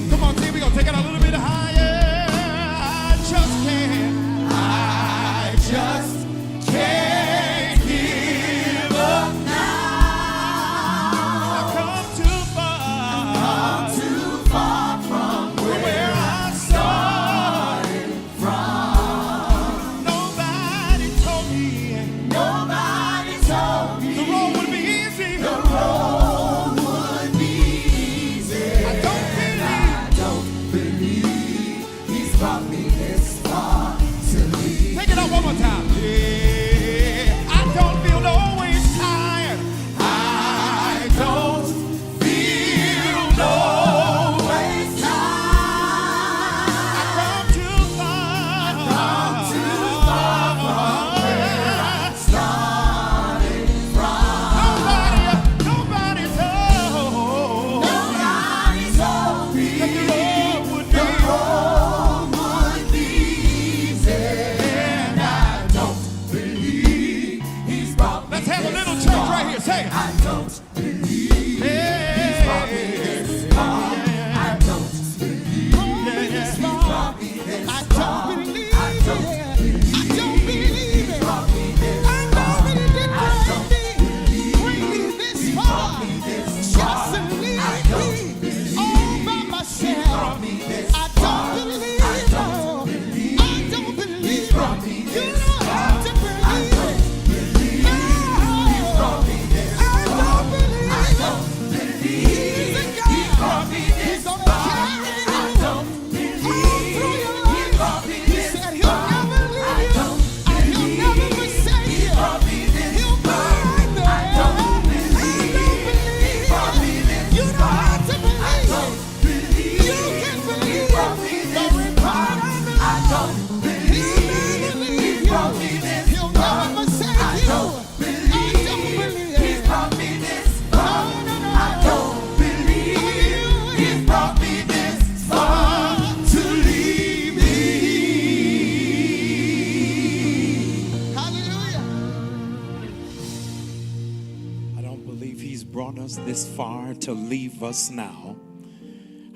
far to leave us now.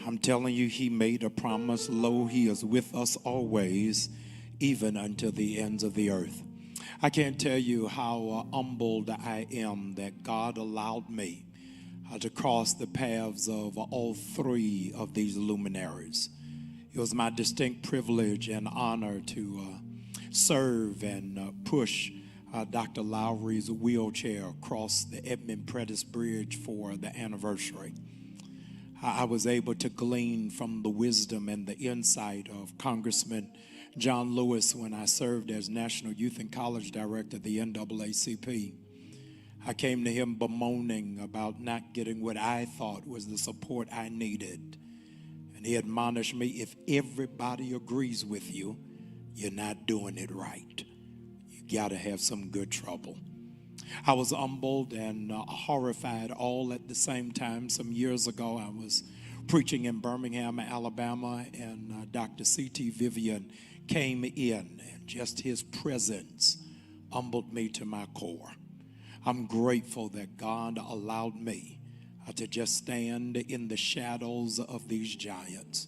I'm telling you, he made a promise. Lo, he is with us always, even until the ends of the earth. I can't tell you how humbled I am that God allowed me to cross the paths of all three of these luminaries. It was my distinct privilege and honor to serve and push Dr. Lowry's wheelchair across the Edmund Pettus Bridge for the anniversary. I was able to glean from the wisdom and the insight of Congressman John Lewis when I served as National Youth and College Director of the NAACP. I came to him bemoaning about not getting what I thought was the support I needed. And he admonished me, if everybody agrees with you, you're not doing it right. You got to have some good trouble. I was humbled and horrified all at the same time. Some years ago, I was preaching in Birmingham, Alabama, and Dr. C.T. Vivian came in, and just his presence humbled me to my core. I'm grateful that God allowed me to just stand in the shadows of these giants.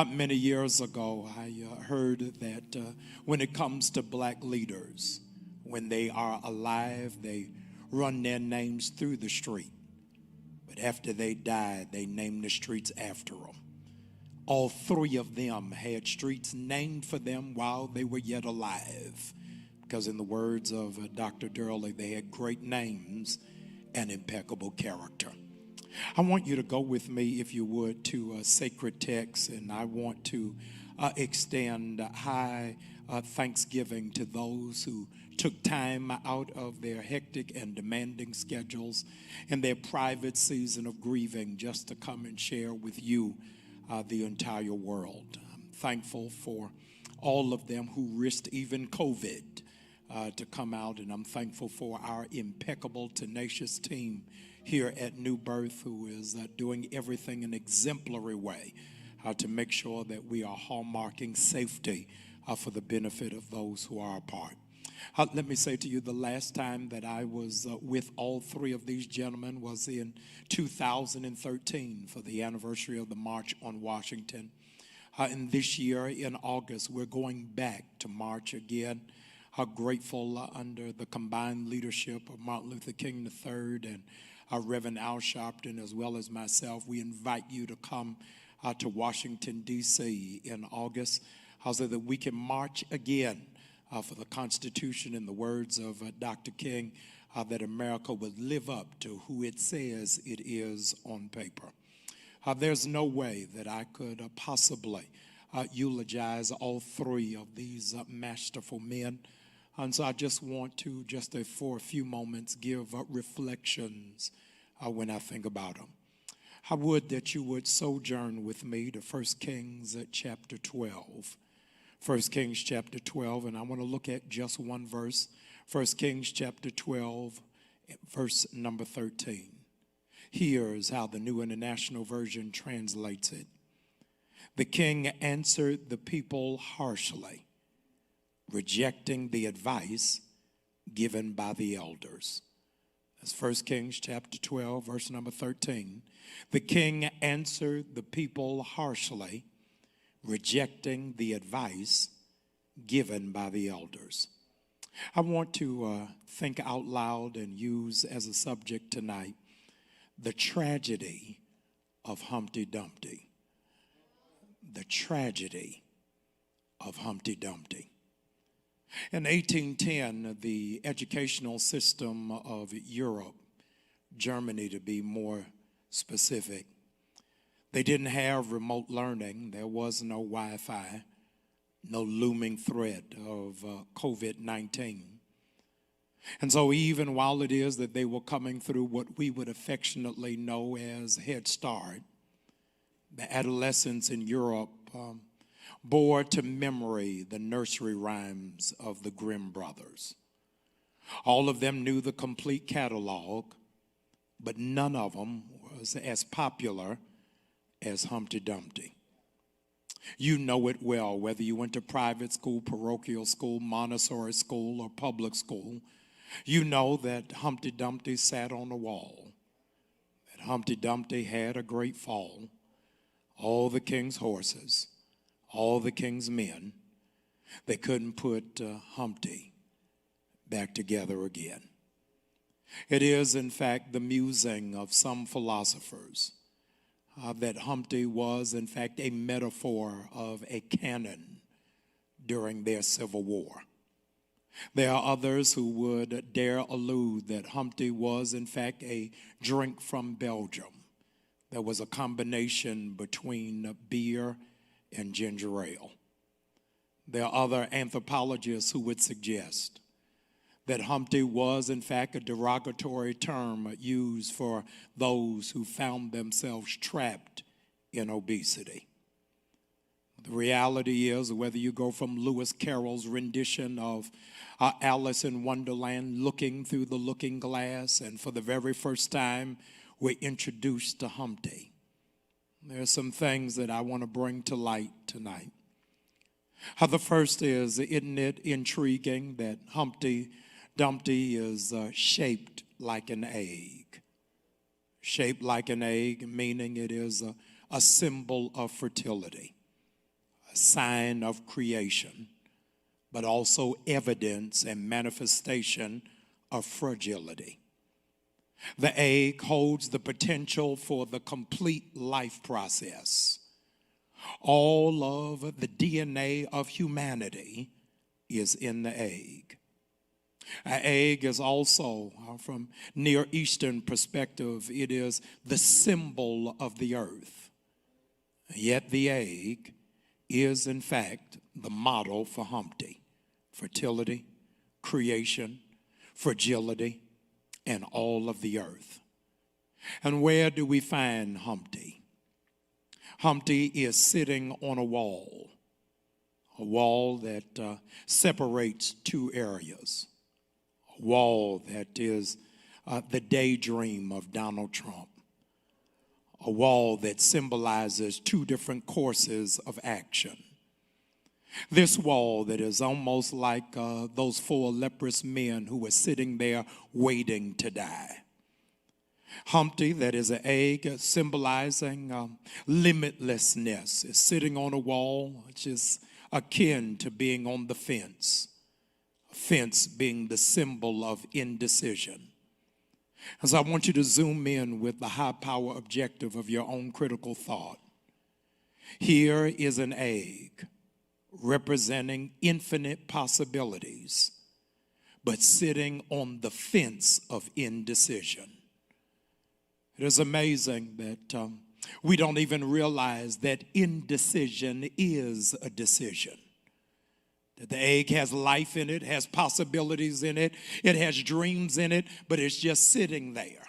Many years ago, I heard that when it comes to black leaders, when they are alive, they run their names through the street. But after they die, they name the streets after them. All three of them had streets named for them while they were yet alive. Because in the words of Dr. Durley, they had great names and impeccable character. I want you to go with me, if you would, to a sacred text, and I want to extend high thanksgiving to those who took time out of their hectic and demanding schedules and their private season of grieving just to come and share with you the entire world. I'm thankful for all of them who risked even COVID to come out, and I'm thankful for our impeccable, tenacious team here at New Birth who is doing everything in an exemplary way to make sure that we are hallmarking safety for the benefit of those who are a part. Let me say to you, the last time that I was with all three of these gentlemen was in 2013 for the anniversary of the March on Washington. And this year in August, we're going back to march again. Grateful under the combined leadership of Martin Luther King III and Reverend Al Sharpton, as well as myself. We invite you to come to Washington, D.C. in August so that we can march again for the Constitution, in the words of Dr. King, that America would live up to who it says it is on paper. There's no way that I could possibly eulogize all three of these masterful men. And so I just want to, for a few moments, give reflections when I think about them. I would that you would sojourn with me to 1 Kings chapter 12. 1 Kings chapter 12, and I want to look at just one verse. 1 Kings chapter 12, verse number 13. Here's how the New International Version translates it. The king answered the people harshly, rejecting the advice given by the elders. That's 1 Kings chapter 12, verse number 13. The king answered the people harshly, rejecting the advice given by the elders. I want to think out loud and use as a subject tonight the tragedy of Humpty Dumpty. The tragedy of Humpty Dumpty. In 1810, the educational system of Europe, Germany to be more specific, they didn't have remote learning. There was no Wi-Fi, no looming threat of COVID-19. And so even while it is that they were coming through what we would affectionately know as Head Start, the adolescents in Europe bore to memory the nursery rhymes of the Grimm brothers. All of them knew the complete catalog, but none of them was as popular as Humpty Dumpty. You know it well, whether you went to private school, parochial school, Montessori school, or public school. You know that Humpty Dumpty sat on the wall, that that Humpty Dumpty had a great fall. All the king's horses, all the king's men, they couldn't put Humpty back together again. It is, in fact, the musing of some philosophers that Humpty was, in fact, a metaphor of a cannon during their civil war. There are others who would dare allude that Humpty was, in fact, a drink from Belgium. There was a combination between beer and ginger ale. There are other anthropologists who would suggest that Humpty was, in fact, a derogatory term used for those who found themselves trapped in obesity. The reality is, whether you go from Lewis Carroll's rendition of Alice in Wonderland, looking through the looking glass, and for the very first time, we're introduced to Humpty. There are some things that I want to bring to light tonight. The first is, isn't it intriguing that Humpty Dumpty is shaped like an egg? Shaped like an egg, meaning it is a symbol of fertility, a sign of creation, but also evidence and manifestation of fragility. The egg holds the potential for the complete life process. All of the DNA of humanity is in the egg. An egg is also, from Near Eastern perspective, it is the symbol of the earth. Yet the egg is, in fact, the model for Humpty: fertility, creation, fragility, and all of the earth. And where do we find Humpty? Humpty is sitting on a wall that separates two areas, a wall that is the daydream of Donald Trump, a wall that symbolizes two different courses of action. This wall that is almost like those four leprous men who were sitting there waiting to die. Humpty, that is an egg symbolizing limitlessness, is sitting on a wall, which is akin to being on the fence. A fence being the symbol of indecision. As I want you to zoom in with the high power objective of your own critical thought. Here is an egg representing infinite possibilities, but sitting on the fence of indecision. It is amazing that we don't even realize that indecision is a decision. That the egg has life in it, has possibilities in it, it has dreams in it, but it's just sitting there.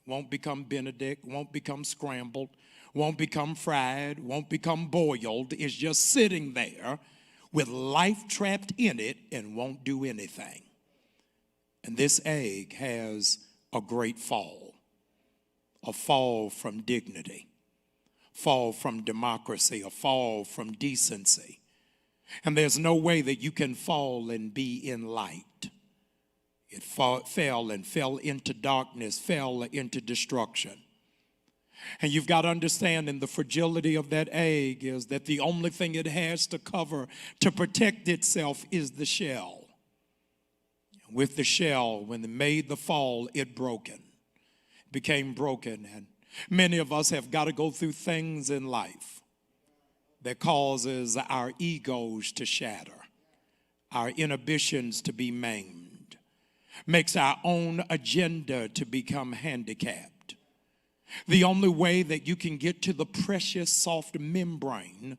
Won't become Benedict, won't become scrambled, won't become fried, won't become boiled. It's just sitting there with life trapped in it and won't do anything. And this egg has a great fall. A fall from dignity, fall from democracy, a fall from decency. And there's no way that you can fall and be in light. It fell and fell into darkness, fell into destruction. And you've got to understand, in the fragility of that egg is that the only thing it has to cover to protect itself is the shell. With the shell, when it made the fall, it became broken. And many of us have got to go through things in life that causes our egos to shatter, our inhibitions to be maimed, makes our own agenda to become handicapped. The only way that you can get to the precious soft membrane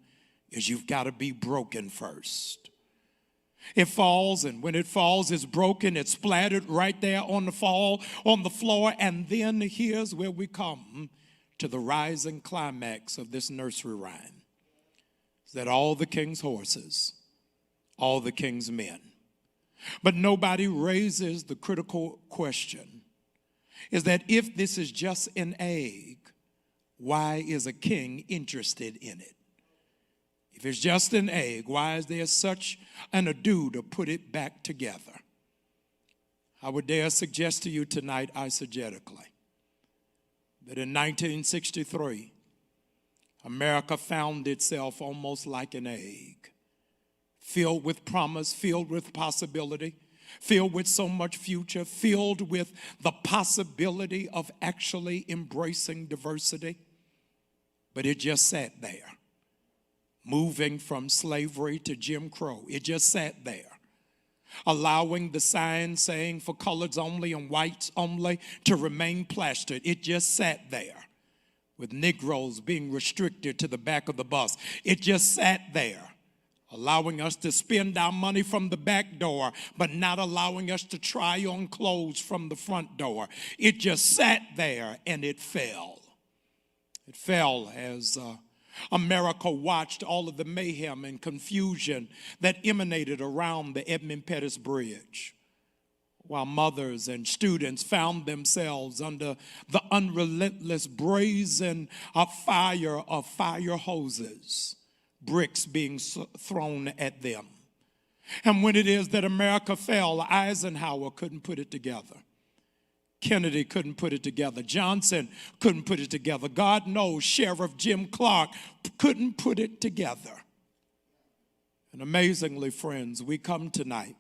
is you've got to be broken first. It falls, and when it falls, it's broken, it's splattered right there on the floor, and then here's where we come to the rising climax of this nursery rhyme. It's that all the king's horses, all the king's men. But nobody raises the critical question, is that if this is just an egg, why is a king interested in it? If it's just an egg, why is there such an ado to put it back together? I would dare suggest to you tonight, eisegetically, that in 1963, America found itself almost like an egg, filled with promise, filled with possibility, filled with so much future, filled with the possibility of actually embracing diversity. But it just sat there, moving from slavery to Jim Crow. It just sat there, allowing the sign saying for coloreds only and whites only to remain plastered. It just sat there, with Negroes being restricted to the back of the bus. It just sat there, allowing us to spend our money from the back door, but not allowing us to try on clothes from the front door. It just sat there, and it fell. It fell as America watched all of the mayhem and confusion that emanated around the Edmund Pettus Bridge, while mothers and students found themselves under the unrelentless brazen fire of fire hoses, bricks being thrown at them. And when it is that America fell, Eisenhower couldn't put it together. Kennedy couldn't put it together. Johnson couldn't put it together. God knows Sheriff Jim Clark couldn't put it together. And amazingly, friends, we come tonight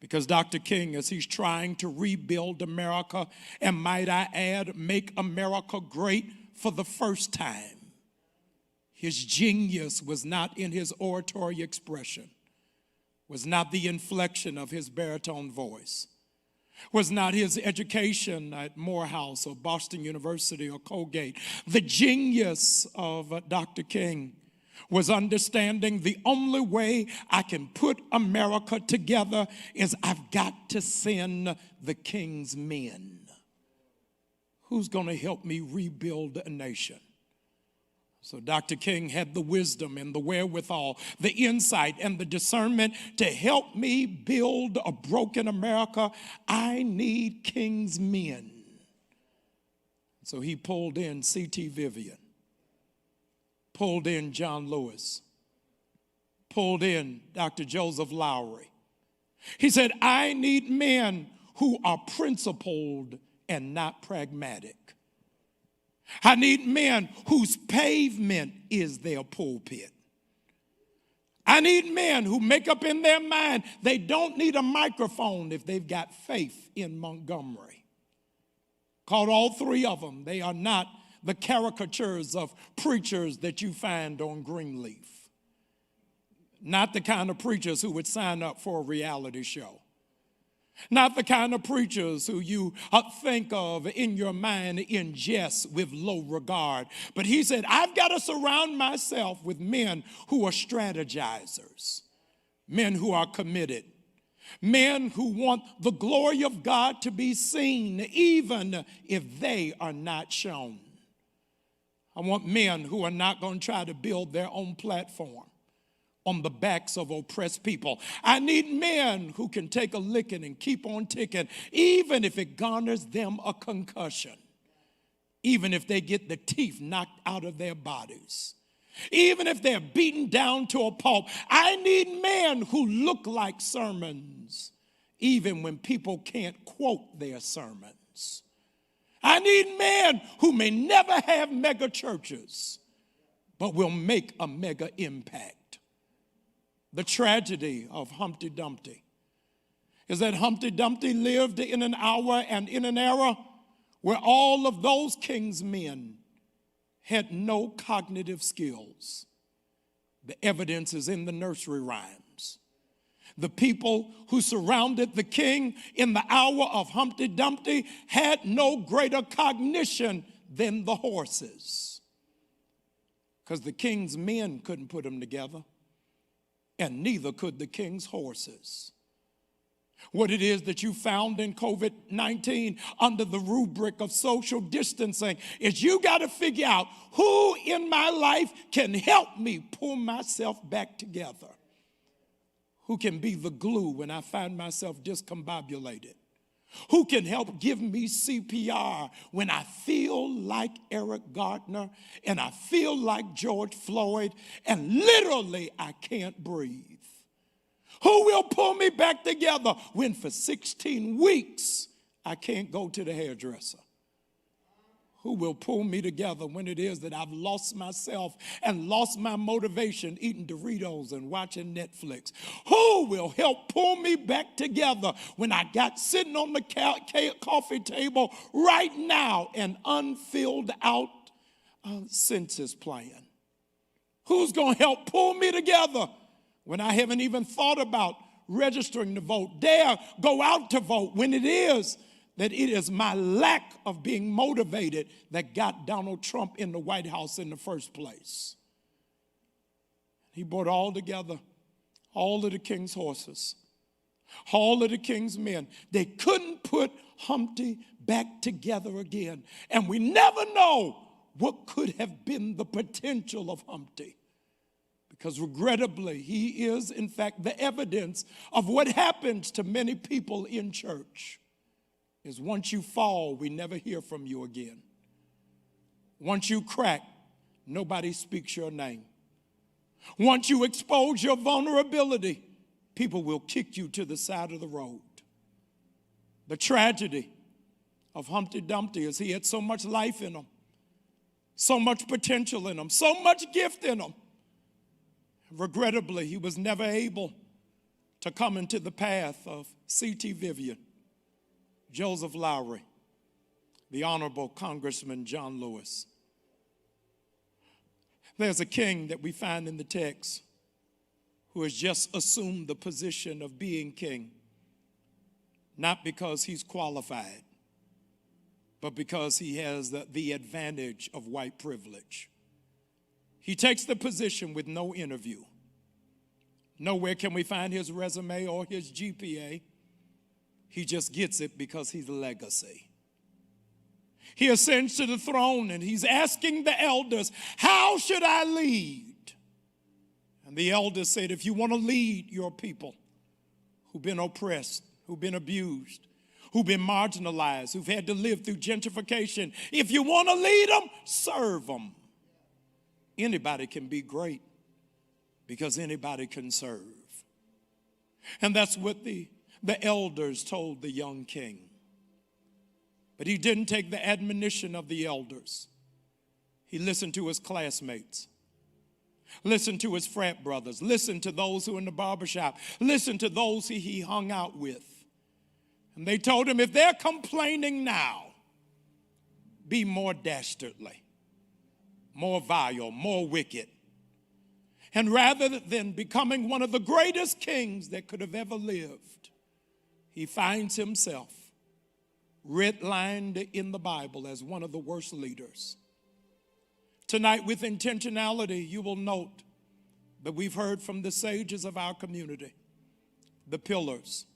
because Dr. King, as he's trying to rebuild America, and might I add, make America great for the first time, his genius was not in his oratory expression, was not the inflection of his baritone voice, was not his education at Morehouse or Boston University or Colgate. The genius of Dr. King was understanding the only way I can put America together is I've got to send the King's men. Who's going to help me rebuild a nation? So Dr. King had the wisdom and the wherewithal, the insight and the discernment to help me build a broken America. I need King's men. So he pulled in C.T. Vivian, pulled in John Lewis, pulled in Dr. Joseph Lowry. He said, I need men who are principled and not pragmatic. I need men whose pavement is their pulpit. I need men who make up in their mind they don't need a microphone if they've got faith in Montgomery. Called all three of them. They are not the caricatures of preachers that you find on Greenleaf. Not the kind of preachers who would sign up for a reality show. Not the kind of preachers who you think of in your mind in jest with low regard. But he said, I've got to surround myself with men who are strategizers, men who are committed, men who want the glory of God to be seen even if they are not shown. I want men who are not going to try to build their own platform on the backs of oppressed people. I need men who can take a licking and keep on ticking, even if it garners them a concussion, even if they get the teeth knocked out of their bodies, even if they're beaten down to a pulp. I need men who look like sermons, even when people can't quote their sermons. I need men who may never have mega churches, but will make a mega impact. The tragedy of Humpty Dumpty is that Humpty Dumpty lived in an hour and in an era where all of those king's men had no cognitive skills. The evidence is in the nursery rhymes. The people who surrounded the king in the hour of Humpty Dumpty had no greater cognition than the horses, because the king's men couldn't put them together. And neither could the king's horses. What it is that you found in COVID-19 under the rubric of social distancing is you got to figure out who in my life can help me pull myself back together. Who can be the glue when I find myself discombobulated? Who can help give me CPR when I feel like Eric Gardner and I feel like George Floyd and literally I can't breathe? Who will pull me back together when for 16 weeks I can't go to the hairdresser? Who will pull me together when it is that I've lost myself and lost my motivation eating Doritos and watching Netflix? Who will help pull me back together when I got sitting on the coffee table right now an unfilled out census plan? Who's going to help pull me together when I haven't even thought about registering to vote, dare go out to vote, when it is that it is my lack of being motivated that got Donald Trump in the White House in the first place? He brought all together all of the king's horses, all of the king's men. They couldn't put Humpty back together again. And we never know what could have been the potential of Humpty, because regrettably, he is, in fact, the evidence of what happens to many people in church. Is once you fall, we never hear from you again. Once you crack, nobody speaks your name. Once you expose your vulnerability, people will kick you to the side of the road. The tragedy of Humpty Dumpty is he had so much life in him, so much potential in him, so much gift in him. Regrettably, he was never able to come into the path of C.T. Vivian, Joseph Lowry, the Honorable Congressman John Lewis. There's a king that we find in the text who has just assumed the position of being king, not because he's qualified, but because he has the advantage of white privilege. He takes the position with no interview. Nowhere can we find his resume or his GPA. He just gets it because he's a legacy. He ascends to the throne and he's asking the elders, how should I lead? And the elders said, if you want to lead your people who've been oppressed, who've been abused, who've been marginalized, who've had to live through gentrification, if you want to lead them, serve them. Anybody can be great because anybody can serve. And that's what the elders told the young king. But he didn't take the admonition of the elders. He listened to his classmates, listened to his frat brothers, listened to those who were in the barbershop, listened to those he hung out with. And they told him, if they're complaining now, be more dastardly, more vile, more wicked. And rather than becoming one of the greatest kings that could have ever lived, he finds himself redlined in the Bible as one of the worst leaders. Tonight, with intentionality, you will note that we've heard from the sages of our community, the pillars,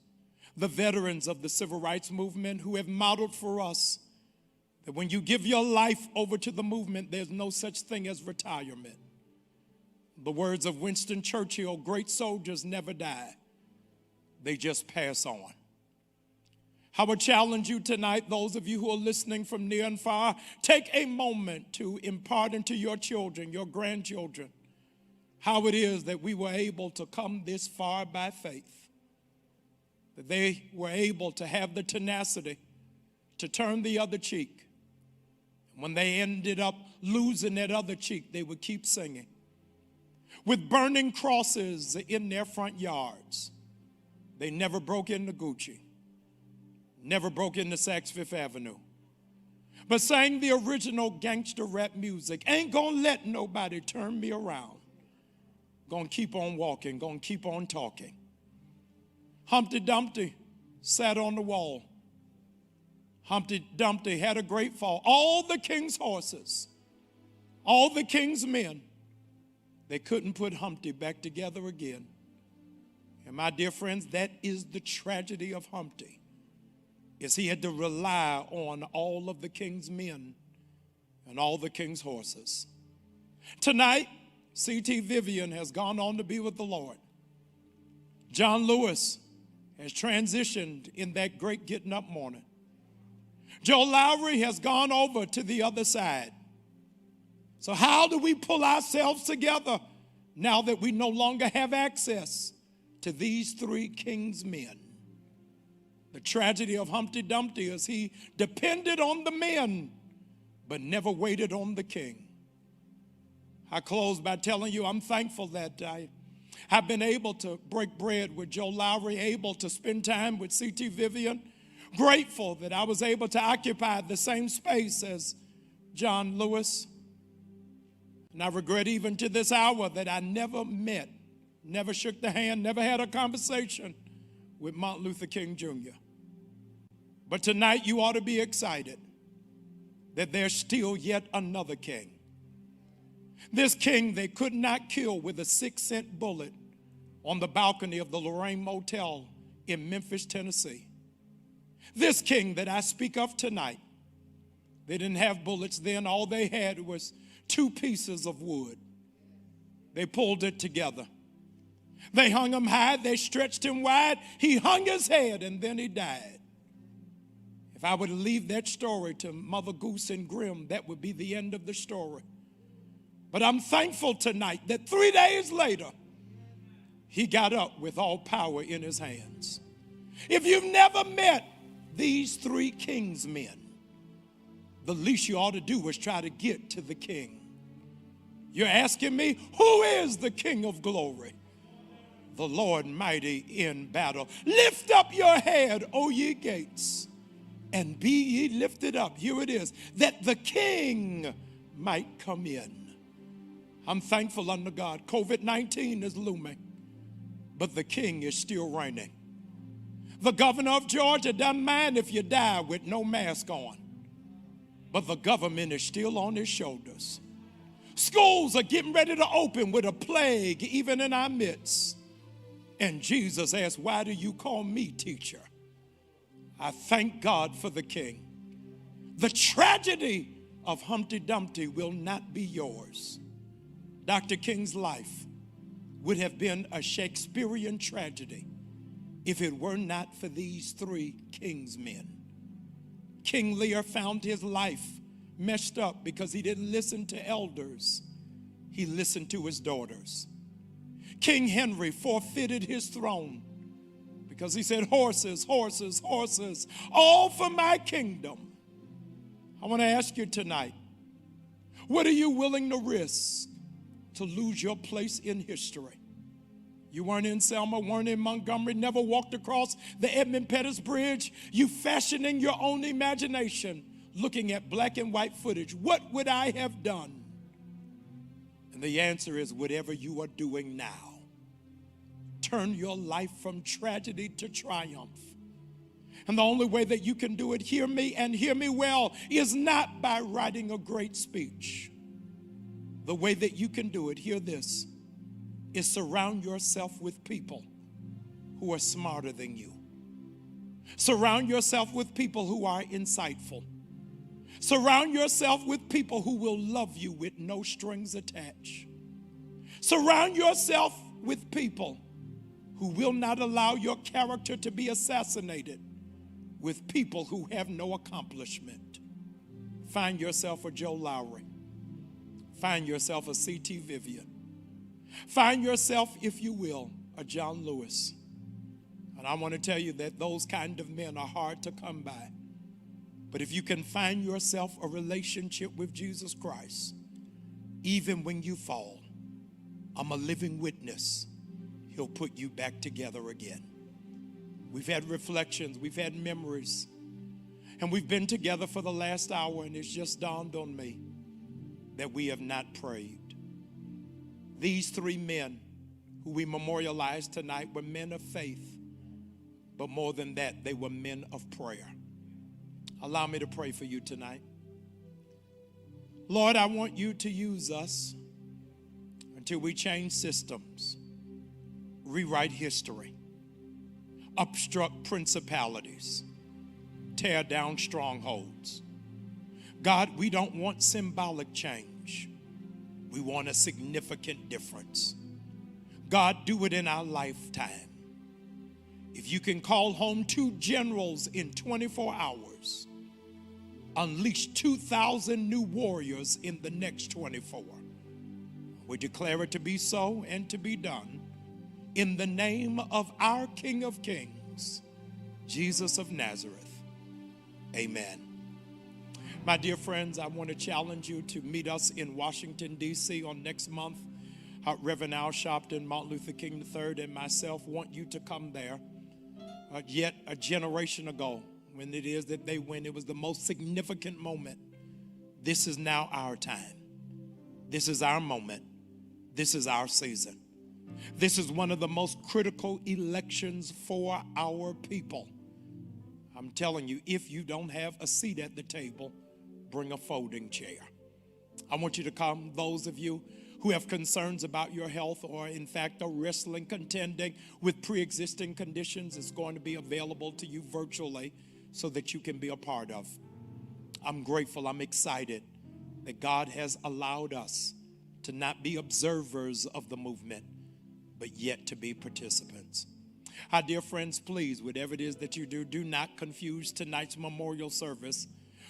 the veterans of the civil rights movement who have modeled for us that when you give your life over to the movement, there's no such thing as retirement. The words of Winston Churchill, great soldiers never die. They just pass on. I would challenge you tonight, those of you who are listening from near and far, take a moment to impart into your children, your grandchildren, how it is that we were able to come this far by faith, that they were able to have the tenacity to turn the other cheek. When they ended up losing that other cheek, they would keep singing. With burning crosses in their front yards, they never broke into Gucci, never broke into Saks Fifth Avenue, but sang the original gangster rap music. Ain't gonna let nobody turn me around. Gonna keep on walking, gonna keep on talking. Humpty Dumpty sat on the wall. Humpty Dumpty had a great fall. All the king's horses, all the king's men, they couldn't put Humpty back together again. And my dear friends, that is the tragedy of Humpty, is he had to rely on all of the king's men and all the king's horses. Tonight, C.T. Vivian has gone on to be with the Lord. John Lewis has transitioned in that great getting up morning. Joe Lowry has gone over to the other side. So how do we pull ourselves together now that we no longer have access to these three king's men? The tragedy of Humpty Dumpty is he depended on the men, but never waited on the king. I close by telling you I'm thankful that I have been able to break bread with Joe Lowry, able to spend time with C.T. Vivian, grateful that I was able to occupy the same space as John Lewis. And I regret even to this hour that I never met, never shook the hand, never had a conversation with Martin Luther King Jr. But tonight you ought to be excited that there's still yet another king. This king they could not kill with a 6-cent bullet on the balcony of the Lorraine Motel in Memphis, Tennessee. This king that I speak of tonight, they didn't have bullets then. All they had was 2 pieces of wood. They pulled it together. They hung him high. They stretched him wide. He hung his head and then he died. If I were to leave that story to Mother Goose and Grimm, that would be the end of the story. But I'm thankful tonight that 3 days later, he got up with all power in his hands. If you've never met these 3 kings men, the least you ought to do is try to get to the king. You're asking me, who is the King of glory? The Lord mighty in battle. Lift up your head, O ye gates, and be ye lifted up. Here it is, that the king might come in. I'm thankful unto God. COVID-19 is looming, but the king is still reigning. The governor of Georgia doesn't mind if you die with no mask on, but the government is still on his shoulders. Schools are getting ready to open with a plague even in our midst. And Jesus asked, why do you call me teacher? I thank God for the king. The tragedy of Humpty Dumpty will not be yours. Dr. King's life would have been a Shakespearean tragedy if it were not for these 3 king's men. King Lear found his life messed up because he didn't listen to elders. He listened to his daughters. King Henry forfeited his throne because he said, horses, horses, horses, all for my kingdom. I want to ask you tonight, what are you willing to risk to lose your place in history? You weren't in Selma, weren't in Montgomery, never walked across the Edmund Pettus Bridge. You fashioning your own imagination, looking at black and white footage. What would I have done? And the answer is whatever you are doing now. Turn your life from tragedy to triumph. And the only way that you can do it, hear me and hear me well, is not by writing a great speech. The way that you can do it, hear this, is surround yourself with people who are smarter than you. Surround yourself with people who are insightful. Surround yourself with people who will love you with no strings attached. Surround yourself with people who will not allow your character to be assassinated, with people who have no accomplishment. Find yourself a Joe Lowry. Find yourself a C.T. Vivian. Find yourself, if you will, a John Lewis. And I want to tell you that those kind of men are hard to come by. But if you can find yourself a relationship with Jesus Christ, even when you fall, I'm a living witness. He'll put you back together again. We've had reflections, we've had memories, and we've been together for the last hour, and it's just dawned on me that we have not prayed. These 3 men who we memorialize tonight were men of faith, but more than that, they were men of prayer. Allow me to pray for you tonight. Lord, I want you to use us until we change systems, rewrite history, obstruct principalities, tear down strongholds. God, we don't want symbolic change. We want a significant difference. God, do it in our lifetime. If you can call home 2 generals in 24 hours, unleash 2,000 new warriors in the next 24. We declare it to be so and to be done in the name of our King of Kings, Jesus of Nazareth. Amen. My dear friends, I want to challenge you to meet us in Washington, D.C. on next month. Reverend Al Sharpton, Martin Luther King III, and myself want you to come there. Yet a generation ago, when it is that they win, it was the most significant moment. This is now our time. This is our moment. This is our season. This is one of the most critical elections for our people. I'm telling you, if you don't have a seat at the table, bring a folding chair. I want you to come, those of you who have concerns about your health or in fact are wrestling, contending with pre-existing conditions. It's going to be available to you virtually so that you can be a part of. I'm grateful, I'm excited that God has allowed us to not be observers of the movement, but yet to be participants. Our dear friends, please, whatever it is that you do, do not confuse tonight's memorial service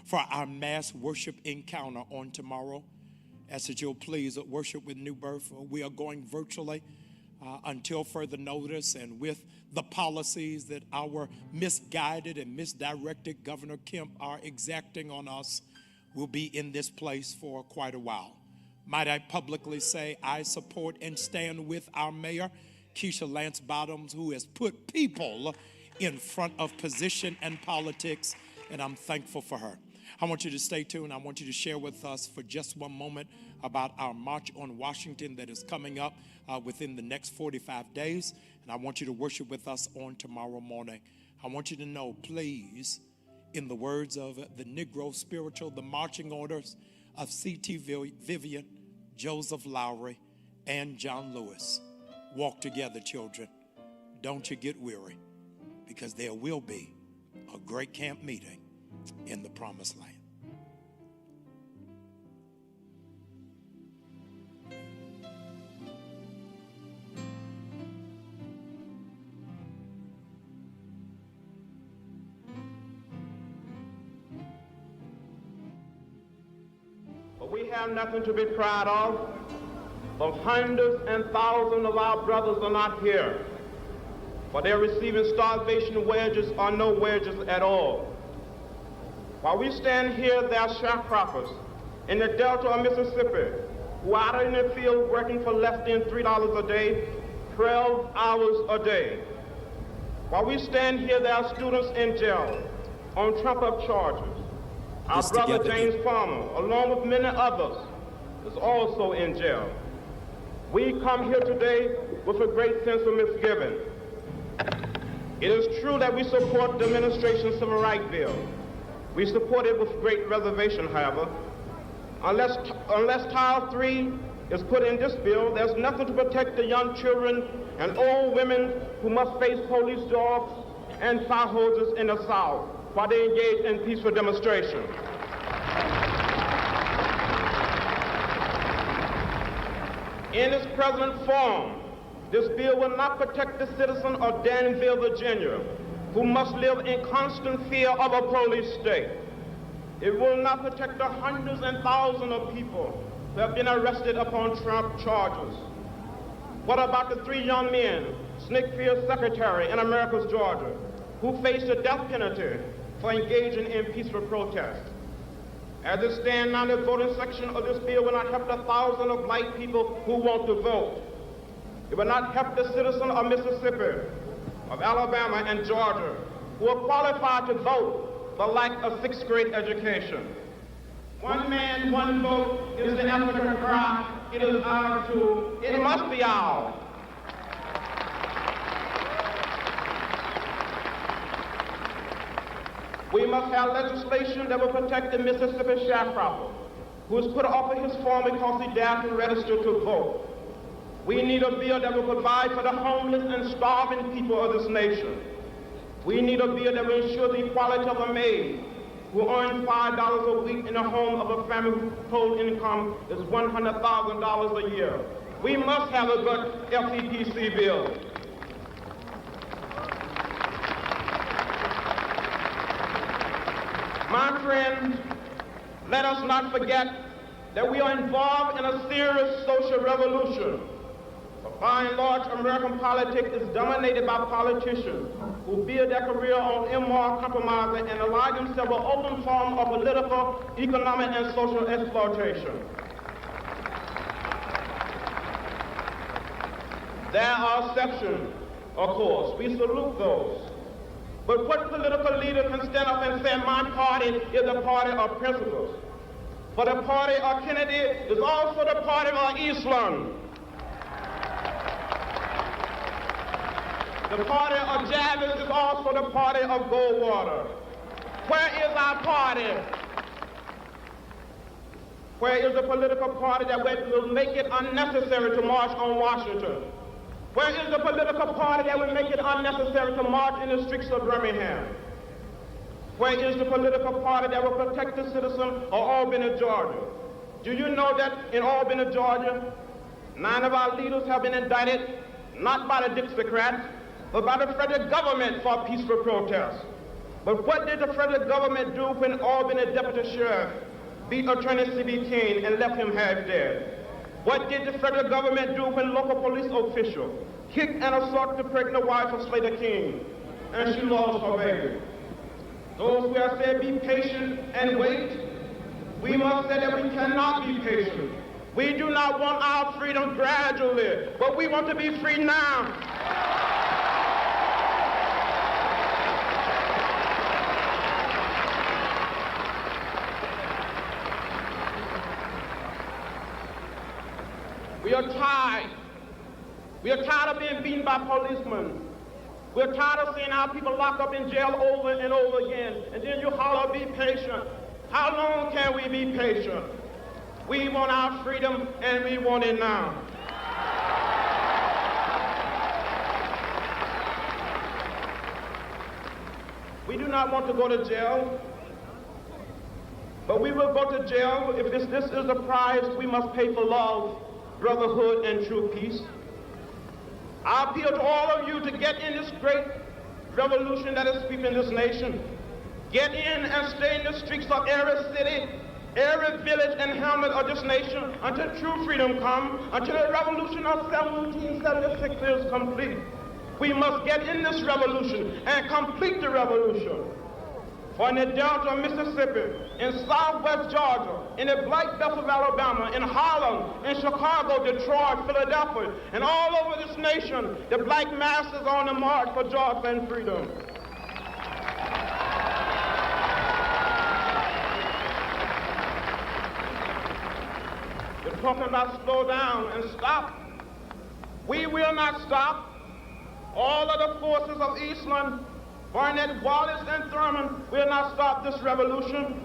for our mass worship encounter on tomorrow. Ask that you'll please worship with New Birth. We are going virtually until further notice, and with the policies that our misguided and misdirected Governor Kemp are exacting on us, we'll be in this place for quite a while. Might I publicly say I support and stand with our mayor, Keisha Lance Bottoms, who has put people in front of position and politics, and I'm thankful for her. I want you to stay tuned. I want you to share with us for just one moment about our March on Washington that is coming up within the next 45 days. And I want you to worship with us on tomorrow morning. I want you to know, please, in the words of the Negro spiritual, the marching orders of C.T. Vivian, Joseph Lowry, and John Lewis. Walk together, children. Don't you get weary, because there will be a great camp meeting in the Promised Land. But we have nothing to be proud of. The hundreds and thousands of our brothers are not here, for they're receiving starvation wages or no wages at all. While we stand here, there are sharecroppers in the Delta of Mississippi who are out in the field working for less than $3 a day, 12 hours a day. While we stand here, there are students in jail on trump-up charges. Our brother James Farmer, along with many others, is also in jail. We come here today with a great sense of misgiving. It is true that we support the administration's civil rights bill. We support it with great reservation, however. Unless Title 3 is put in this bill, there's nothing to protect the young children and old women who must face police dogs and fire hoses in the South while they engage in peaceful demonstration. In its present form, this bill will not protect the citizen of Danville, Virginia, who must live in constant fear of a police state. It will not protect the hundreds and thousands of people who have been arrested upon Trump charges. What about the 3 young men, Snickfield Secretary in Americus, Georgia, who faced the death penalty for engaging in peaceful protest? As it stands now, the voting section of this bill will not help the thousands of black people who want to vote. It will not help the citizens of Mississippi, of Alabama and Georgia, who are qualified to vote but lack a 6th grade education. One man, one vote is the African cry. It is our too. It must be ours. We must have legislation that will protect the Mississippi sharecropper who is put off of his farm because he dared to register to vote. We need a bill that will provide for the homeless and starving people of this nation. We need a bill that will ensure the equality of a maid who earns $5 a week in the home of a family whose total income is $100,000 a year. We must have a good FEPC bill. My friends, let us not forget that we are involved in a serious social revolution. But by and large, American politics is dominated by politicians who build their career on immoral compromise and ally themselves an open form of political, economic, and social exploitation. There are exceptions, of course. We salute those. But what political leader can stand up and say, my party is a party of principles? For the party of Kennedy is also the party of Eastland. The party of Jarvis is also the party of Goldwater. Where is our party? Where is the political party that will make it unnecessary to march on Washington? Where is the political party that will make it unnecessary to march in the streets of Birmingham? Where is the political party that will protect the citizen of Albany, Georgia? Do you know that in Albany, Georgia, 9 of our leaders have been indicted, not by the Dixiecrats, but by the federal government for peaceful protest? But what did the federal government do when Albany Deputy Sheriff beat Attorney C.B. King and left him half dead? What did the federal government do when local police officials kicked and assaulted the pregnant wife of Slater King and she lost her baby? Those who have said be patient and wait, we must say that we cannot be patient. We do not want our freedom gradually, but we want to be free now. We are tired. We are tired of being beaten by policemen. We're tired of seeing our people locked up in jail over and over again. And then you holler, be patient. How long can we be patient? We want our freedom and we want it now. We do not want to go to jail, but we will go to jail if this is the price we must pay for love, brotherhood, and true peace. I appeal to all of you to get in this great revolution that is sweeping this nation. Get in and stay in the streets of every city, every village and hamlet of this nation until true freedom comes, until the revolution of 1776 is complete. We must get in this revolution and complete the revolution. For in the Delta of Mississippi, in Southwest Georgia, in the Black Belt of Alabama, in Harlem, in Chicago, Detroit, Philadelphia, and all over this nation, the black masses are on the march for jobs and freedom. We're talking about slow down and stop. We will not stop. All of the forces of Eastland, Barnett, Wallace, and Thurman will not stop this revolution.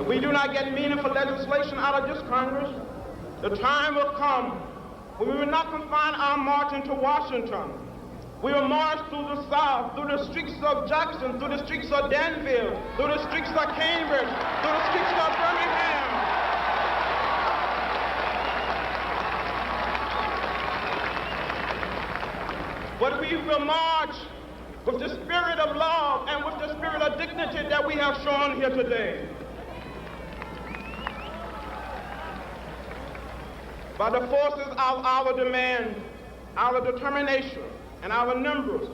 If we do not get meaningful legislation out of this Congress, the time will come when we will not confine our marching to Washington. We will march through the South, through the streets of Jackson, through the streets of Danville, through the streets of Cambridge, through the streets of Birmingham. But we will march with the spirit of love and with the spirit of dignity that we have shown here today. By the forces of our demand, our determination, and our numbers,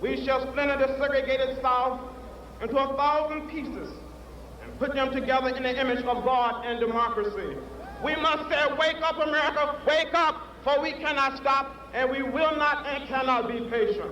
we shall splinter the segregated South into 1,000 pieces and put them together in the image of God and democracy. We must say, wake up, America, wake up, for we cannot stop, and we will not and cannot be patient.